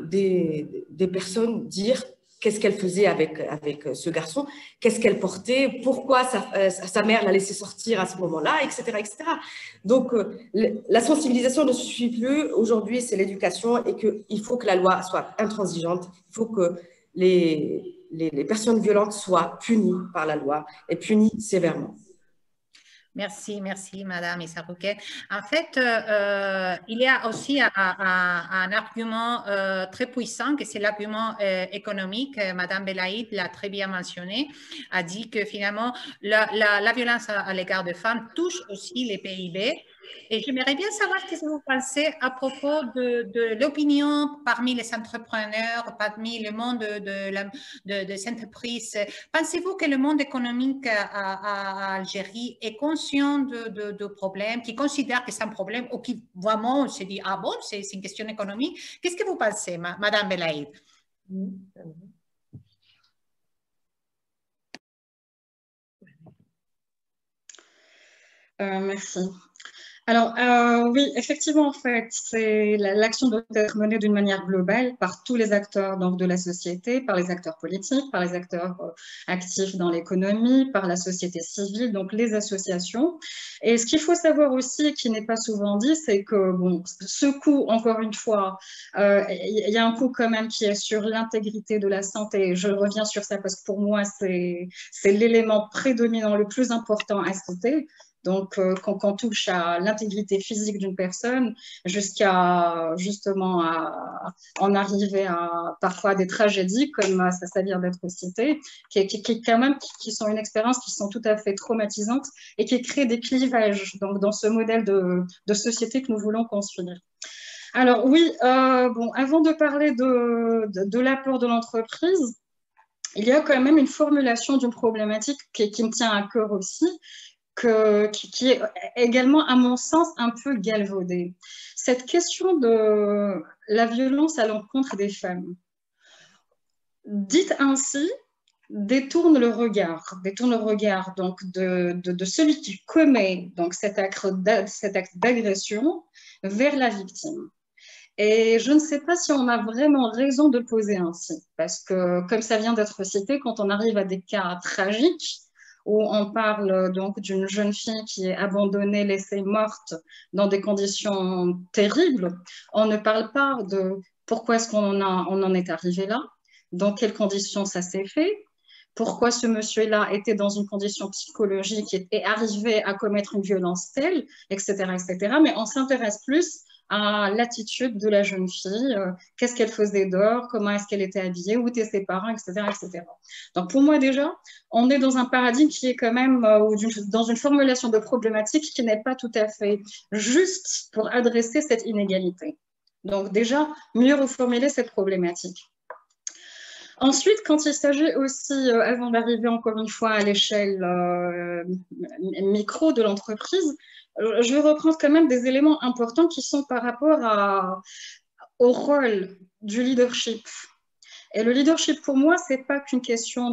des personnes dire qu'est-ce qu'elle faisait avec ce garçon, qu'est-ce qu'elle portait, pourquoi sa mère l'a laissé sortir à ce moment-là, etc., etc. Donc, la sensibilisation ne suffit plus. Aujourd'hui, c'est l'éducation et qu'il faut que la loi soit intransigeante. Il faut que les personnes violentes soient punies par la loi et punies sévèrement. Merci, merci, Madame Essarouquet. En fait, il y a aussi un argument très puissant, que c'est l'argument économique. Madame Belaïd l'a très bien mentionné, a dit que finalement, la violence à l'égard des femmes touche aussi les PIB. Et j'aimerais bien savoir ce que vous pensez à propos de l'opinion parmi les entrepreneurs, parmi le monde des entreprises. Pensez-vous que le monde économique à Algérie est conscient de problèmes, qui considère que c'est un problème ou qui vraiment se dit « Ah bon, c'est une question économique ». Qu'est-ce que vous pensez, Madame Belaïd? Merci. Alors, oui, effectivement, en fait, l'action doit être menée d'une manière globale par tous les acteurs donc, de la société, par les acteurs politiques, par les acteurs actifs dans l'économie, par la société civile, donc les associations. Et ce qu'il faut savoir aussi, qui n'est pas souvent dit, c'est que, bon, ce coût, encore une fois, il y a un coût quand même qui est sur l'intégrité de la santé. Je reviens sur ça parce que pour moi, c'est l'élément prédominant, le plus important à citer. Donc, quand on touche à l'intégrité physique d'une personne, jusqu'à justement en arriver à parfois des tragédies, comme ça vient d'être cité, qui sont une expérience qui sont tout à fait traumatisantes et qui créent des clivages donc, dans ce modèle de société que nous voulons construire. Alors oui, bon, avant de parler de l'apport de l'entreprise, il y a quand même une formulation d'une problématique qui me tient à cœur aussi, qui est également, à mon sens, un peu galvaudée. Cette question de la violence à l'encontre des femmes, dite ainsi, détourne le regard donc, de celui qui commet donc, cet acte d'agression vers la victime. Et je ne sais pas si on a vraiment raison de le poser ainsi, parce que, comme ça vient d'être cité, quand on arrive à des cas tragiques, où on parle donc d'une jeune fille qui est abandonnée, laissée morte dans des conditions terribles. On ne parle pas de pourquoi est-ce qu'on en est arrivé là, dans quelles conditions ça s'est fait, pourquoi ce monsieur-là était dans une condition psychologique et est arrivé à commettre une violence telle, etc., etc. Mais on s'intéresse plus à l'attitude de la jeune fille, qu'est-ce qu'elle faisait dehors, comment est-ce qu'elle était habillée, où étaient ses parents, etc., etc. Donc pour moi déjà, on est dans un paradigme qui est quand même dans une formulation de problématique qui n'est pas tout à fait juste pour adresser cette inégalité. Donc déjà, mieux reformuler cette problématique. Ensuite, quand il s'agit aussi, avant d'arriver encore une fois à l'échelle micro de l'entreprise, je vais reprendre quand même des éléments importants qui sont par rapport au rôle du leadership. Et le leadership, pour moi, ce n'est pas qu'une question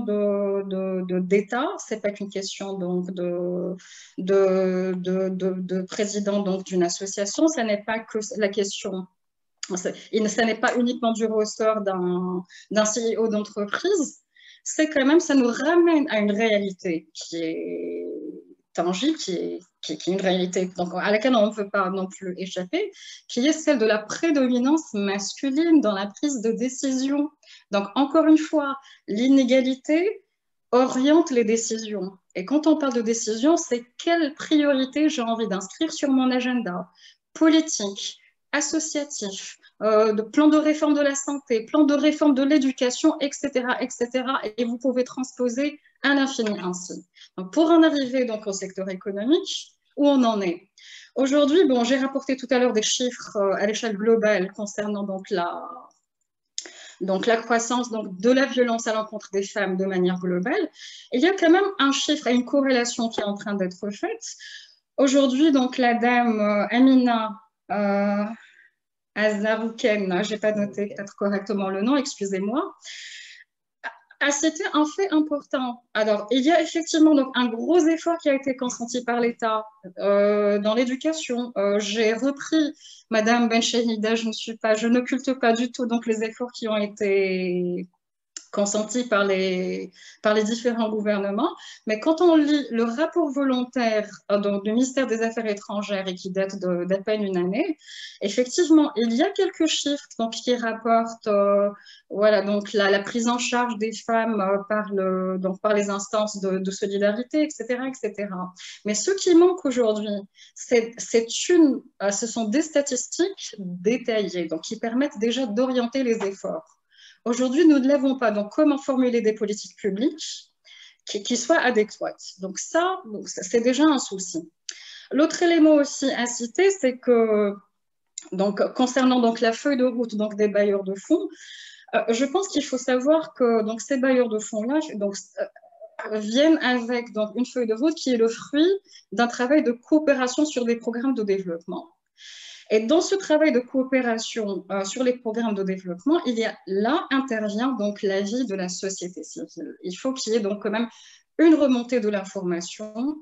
d'État, ce n'est pas qu'une question donc, de président d'une association, ce n'est pas que la question... Ce n'est pas uniquement du ressort d'un CEO d'entreprise, c'est quand même, ça nous ramène à une réalité qui est tangible, qui est une réalité donc, à laquelle on ne peut pas non plus échapper, qui est celle de la prédominance masculine dans la prise de décision. Donc, encore une fois, l'inégalité oriente les décisions. Et quand on parle de décision, c'est quelle priorité j'ai envie d'inscrire sur mon agenda politique, associatif, de plan de réforme de la santé, plan de réforme de l'éducation, etc., etc. Et vous pouvez transposer à l'infini ainsi. Donc, pour en arriver donc, au secteur économique, où on en est. Aujourd'hui, bon, j'ai rapporté tout à l'heure des chiffres à l'échelle globale concernant donc la croissance donc, de la violence à l'encontre des femmes de manière globale. Il y a quand même un chiffre et une corrélation qui est en train d'être faite. Aujourd'hui, donc, la dame Amina Azarouken, je n'ai pas noté peut-être correctement le nom, excusez-moi, a cité un fait important. Alors, il y a effectivement donc, un gros effort qui a été consenti par l'État dans l'éducation. J'ai repris Madame Benchehida, je n'occulte pas du tout donc, les efforts qui ont été consentis par les différents gouvernements. Mais quand on lit le rapport volontaire donc, du ministère des Affaires étrangères et qui date d'à peine une année, effectivement, il y a quelques chiffres donc, qui rapportent voilà, donc, la prise en charge des femmes par les instances de solidarité, etc., etc. Mais ce qui manque aujourd'hui, ce sont des statistiques détaillées donc, qui permettent déjà d'orienter les efforts. Aujourd'hui, nous ne l'avons pas. Donc, comment formuler des politiques publiques qui soient adéquates? Donc, ça, c'est déjà un souci. L'autre élément aussi à citer, c'est que, donc, concernant donc, la feuille de route donc, des bailleurs de fonds, je pense qu'il faut savoir que donc, ces bailleurs de fonds-là viennent avec donc, une feuille de route qui est le fruit d'un travail de coopération sur des programmes de développement. Et dans ce travail de coopération sur les programmes de développement, là intervient donc l'avis de la société civile. Il faut qu'il y ait donc quand même une remontée de l'information,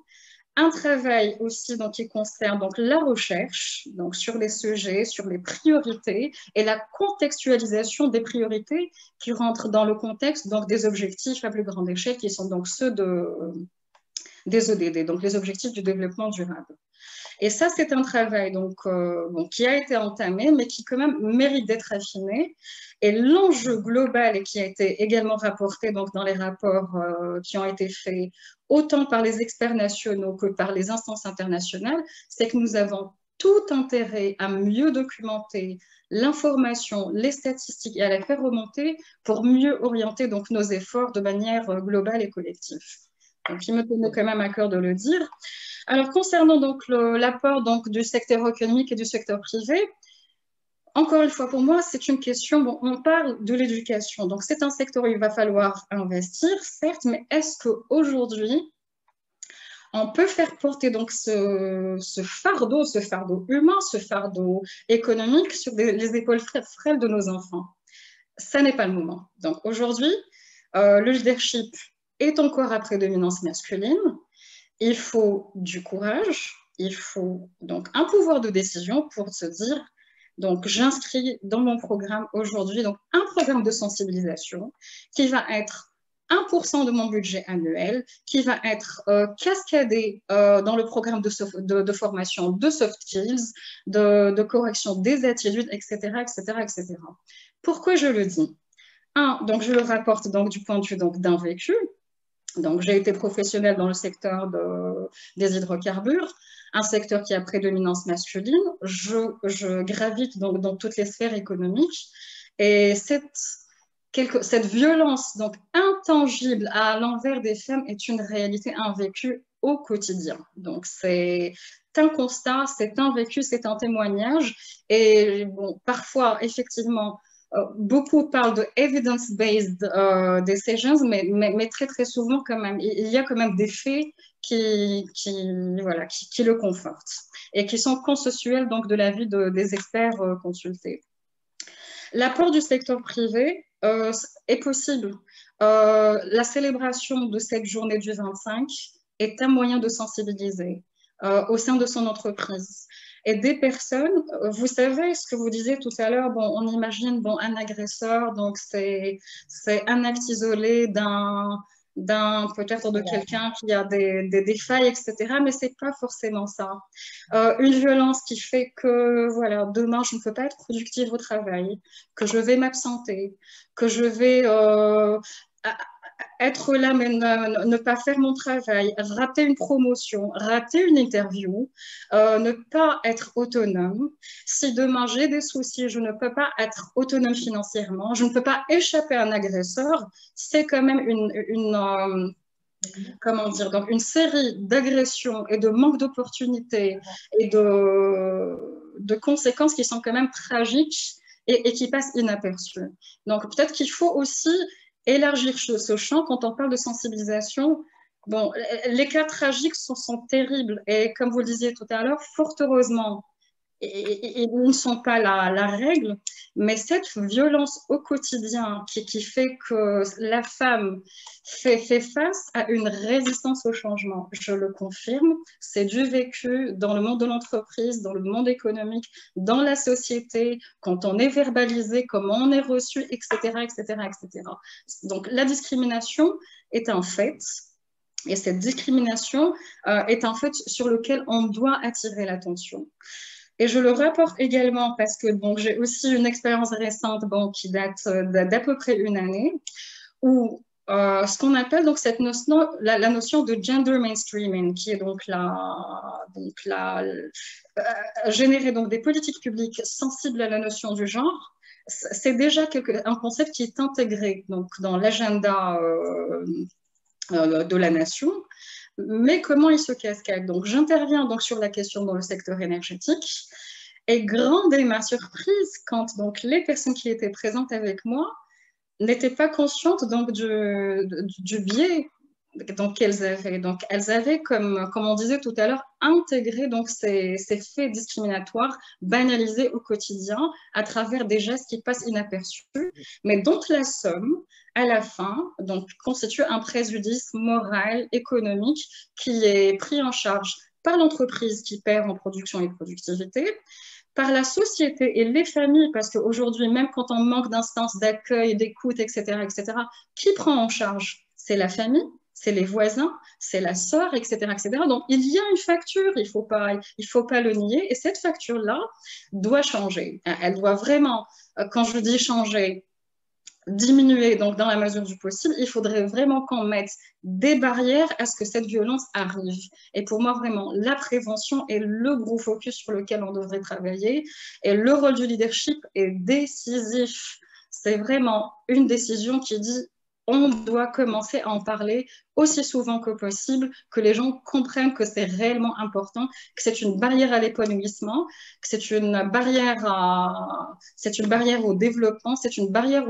un travail aussi donc, qui concerne donc, la recherche donc, sur les sujets, sur les priorités et la contextualisation des priorités qui rentrent dans le contexte donc, des objectifs à plus grande échelle qui sont donc ceux des ODD, donc les objectifs du développement durable. Et ça, c'est un travail donc, qui a été entamé, mais qui quand même mérite d'être affiné. Et l'enjeu global et qui a été également rapporté donc, dans les rapports qui ont été faits autant par les experts nationaux que par les instances internationales, c'est que nous avons tout intérêt à mieux documenter l'information, les statistiques et à la faire remonter pour mieux orienter donc, nos efforts de manière globale et collective. Donc, il me tenait quand même à cœur de le dire. Alors, concernant donc l'apport donc, du secteur économique et du secteur privé, encore une fois, pour moi, c'est une question, bon, on parle de l'éducation, donc c'est un secteur où il va falloir investir, certes, mais est-ce qu'aujourd'hui, on peut faire porter donc ce fardeau humain, ce fardeau économique sur les épaules frêles de nos enfants? Ça n'est pas le moment. Donc, aujourd'hui, le leadership est encore à prédominance masculine. Il faut du courage, il faut donc un pouvoir de décision pour se dire, donc j'inscris dans mon programme aujourd'hui donc un programme de sensibilisation qui va être 1% de mon budget annuel, qui va être cascadé dans le programme de formation de soft skills, de correction des attitudes, etc., etc., etc. Pourquoi je le dis? Donc je le rapporte donc, du point de vue d'un vécu. Donc, j'ai été professionnelle dans le secteur des hydrocarbures, un secteur qui a prédominance masculine. Je gravite donc dans toutes les sphères économiques. Et cette violence donc intangible à l'envers des femmes est une réalité, un vécu au quotidien. Donc, c'est un constat, c'est un vécu, c'est un témoignage. Et bon, parfois, effectivement, beaucoup parlent de evidence-based decisions, mais très, très souvent, quand même, il y a quand même des faits qui le confortent et qui sont consensuels donc, de l'avis des experts consultés. L'apport du secteur privé est possible. La célébration de cette journée du 25 est un moyen de sensibiliser au sein de son entreprise. Et des personnes, vous savez ce que vous disiez tout à l'heure, bon, on imagine bon, un agresseur, donc c'est un acte isolé peut-être de quelqu'un qui a des failles, etc. Mais c'est pas forcément ça. Une violence qui fait que voilà, demain je ne peux pas être productive au travail, que je vais m'absenter, que je vais être là mais ne pas faire mon travail, rater une promotion, rater une interview, ne pas être autonome. Si demain j'ai des soucis, je ne peux pas être autonome financièrement, je ne peux pas échapper à un agresseur, c'est quand même comment dire, donc une série d'agressions et de manque d'opportunités et de conséquences qui sont quand même tragiques et qui passent inaperçues. Donc peut-être qu'il faut aussi élargir ce champ quand on parle de sensibilisation. Bon, les cas tragiques sont terribles et comme vous le disiez tout à l'heure, fort heureusement, ils ne sont pas la règle, mais cette violence au quotidien qui fait que la femme fait face à une résistance au changement, je le confirme, c'est du vécu dans le monde de l'entreprise, dans le monde économique, dans la société, quand on est verbalisé, comment on est reçu, etc., etc., etc. Donc la discrimination est un fait. Et cette discrimination est un fait sur lequel on doit attirer l'attention. Et je le rapporte également parce que bon, j'ai aussi une expérience récente qui date d'à peu près une année, où ce qu'on appelle donc cette notion, la notion de gender mainstreaming, qui est donc générer donc des politiques publiques sensibles à la notion du genre, c'est déjà un concept qui est intégré donc, dans l'agenda de la nation. Mais comment il se cascade? Donc, j'interviens donc sur la question dans le secteur énergétique. Et grande est ma surprise quand donc les personnes qui étaient présentes avec moi n'étaient pas conscientes donc du biais donc qu'elles avaient. Donc, elles avaient, comme on disait tout à l'heure, intégré donc ces faits discriminatoires banalisés au quotidien à travers des gestes qui passent inaperçus, mais dont la somme, à la fin, donc, constitue un préjudice moral, économique qui est pris en charge par l'entreprise qui perd en production et productivité, par la société et les familles, parce qu'aujourd'hui, même quand on manque d'instances d'accueil, d'écoute, etc., qui prend en charge? C'est la famille, c'est les voisins, c'est la sœur, etc., etc. Donc, il y a une facture, il faut pas le nier, et cette facture-là doit changer. Elle doit vraiment, quand je dis changer, diminuer donc dans la mesure du possible, il faudrait vraiment qu'on mette des barrières à ce que cette violence arrive. Et pour moi, vraiment, la prévention est le gros focus sur lequel on devrait travailler. Et le rôle du leadership est décisif. C'est vraiment une décision qui dit on doit commencer à en parler aussi souvent que possible, que les gens comprennent que c'est réellement important, que c'est une barrière à l'épanouissement, que c'est une barrière au développement, c'est une barrière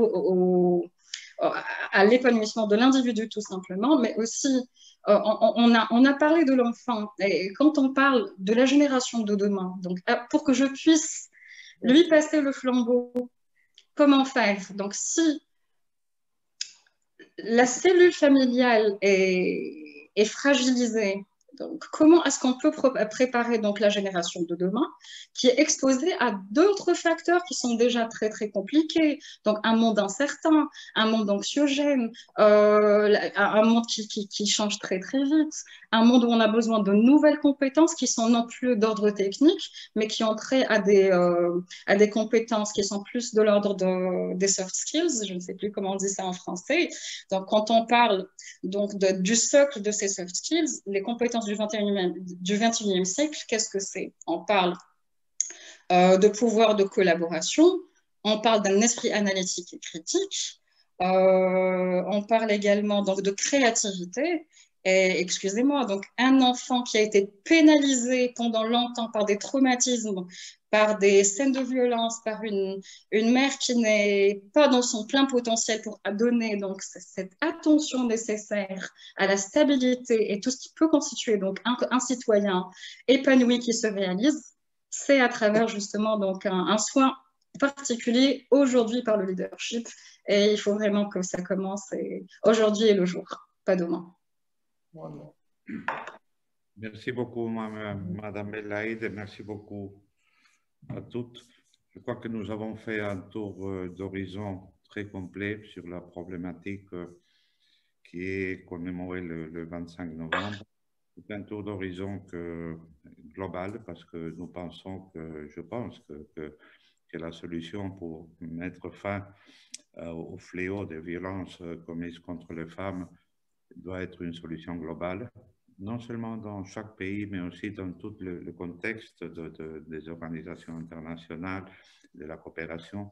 à l'épanouissement de l'individu tout simplement, mais aussi on a parlé de l'enfant, et quand on parle de la génération de demain, donc pour que je puisse lui passer le flambeau, comment faire? Donc si la cellule familiale est fragilisée, donc comment est-ce qu'on peut préparer donc la génération de demain qui est exposée à d'autres facteurs qui sont déjà très très compliqués, donc un monde incertain, un monde anxiogène, un monde qui change très très vite, un monde où on a besoin de nouvelles compétences qui sont non plus d'ordre technique, mais qui ont trait à des compétences qui sont plus de l'ordre des soft skills, je ne sais plus comment on dit ça en français. Donc quand on parle donc du socle de ces soft skills, les compétences du 21e siècle, qu'est-ce que c'est? On parle de pouvoir de collaboration, on parle d'un esprit analytique et critique, on parle également donc, de créativité. Et excusez-moi, donc un enfant qui a été pénalisé pendant longtemps par des traumatismes, par des scènes de violence, par une mère qui n'est pas dans son plein potentiel pour donner donc cette attention nécessaire à la stabilité et tout ce qui peut constituer donc un citoyen épanoui qui se réalise, c'est à travers justement donc un soin particulier aujourd'hui par le leadership. Et il faut vraiment que ça commence aujourd'hui et le jour, pas demain. Merci beaucoup, Madame Belaïd, et merci beaucoup à toutes. Je crois que nous avons fait un tour d'horizon très complet sur la problématique qui est commémorée le 25 novembre. C'est un tour d'horizon global parce que nous pensons je pense que que la solution pour mettre fin au fléau des violences commises contre les femmes doit être une solution globale, non seulement dans chaque pays, mais aussi dans tout le contexte des organisations internationales, de la coopération.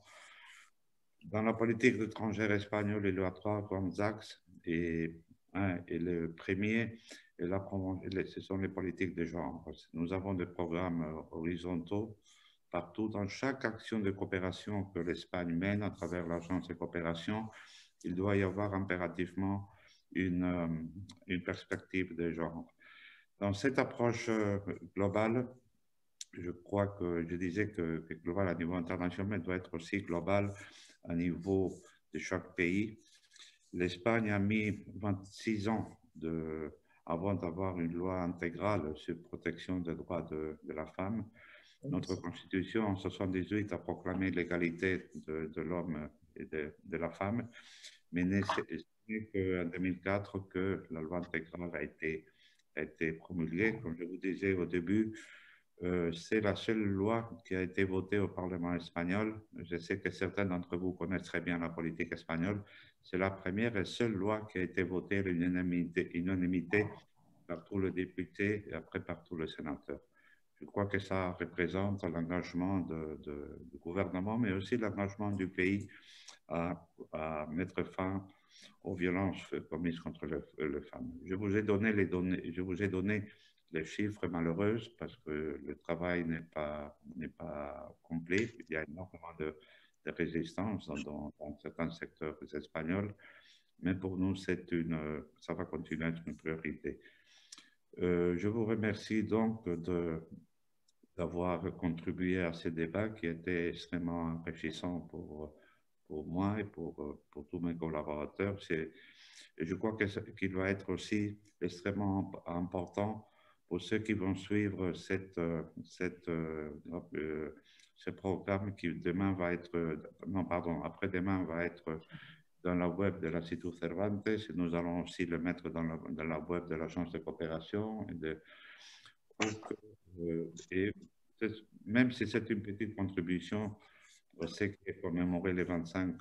Dans la politique étrangère espagnole, il y a trois grands axes, et le premier, ce sont les politiques de genre. Nous avons des programmes horizontaux partout, dans chaque action de coopération que l'Espagne mène à travers l'agence de coopération. Il doit y avoir impérativement une perspective de genre. Dans cette approche globale, je crois que je disais que global à niveau international doit être aussi global à niveau de chaque pays. L'Espagne a mis 26 ans avant d'avoir une loi intégrale sur protection des droits de la femme. Notre Constitution en 1978 a proclamé l'égalité de l'homme et de la femme, mais n'est qu'en 2004 que la loi intégrale a été promulguée. Comme je vous disais au début, c'est la seule loi qui a été votée au Parlement espagnol. Je sais que certains d'entre vous connaissent très bien la politique espagnole. C'est la première et seule loi qui a été votée à l'unanimité par tous les députés et après par tous les sénateurs. Je crois que ça représente l'engagement du gouvernement, mais aussi l'engagement du pays à mettre fin aux violences commises contre les femmes. Je vous ai donné les chiffres malheureux parce que le travail n'est pas complet. Il y a énormément de résistance dans certains secteurs espagnols, mais pour nous, ça va continuer à être une priorité. Je vous remercie donc d'avoir contribué à ce débat qui était extrêmement enrichissant pour moi et pour tous mes collaborateurs. Je crois qu'il va être aussi extrêmement important pour ceux qui vont suivre ce programme qui après-demain va être dans la web de l'Institut Cervantes. Nous allons aussi le mettre dans la web de l'Agence de coopération. Et même si c'est une petite contribution, c'est qui est commémoré le 25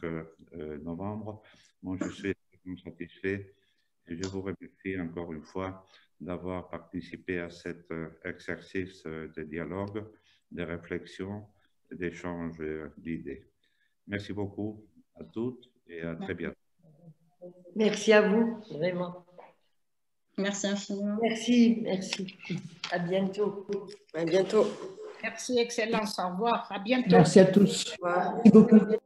novembre. Moi, je suis extrêmement satisfait et je vous remercie encore une fois d'avoir participé à cet exercice de dialogue, de réflexion et d'échange d'idées. Merci beaucoup à toutes et à très bientôt. Merci à vous, vraiment. Merci infiniment. Merci. À bientôt. À bientôt. Merci, Excellence. Au revoir. À bientôt. Merci à tous. Au revoir. Merci beaucoup.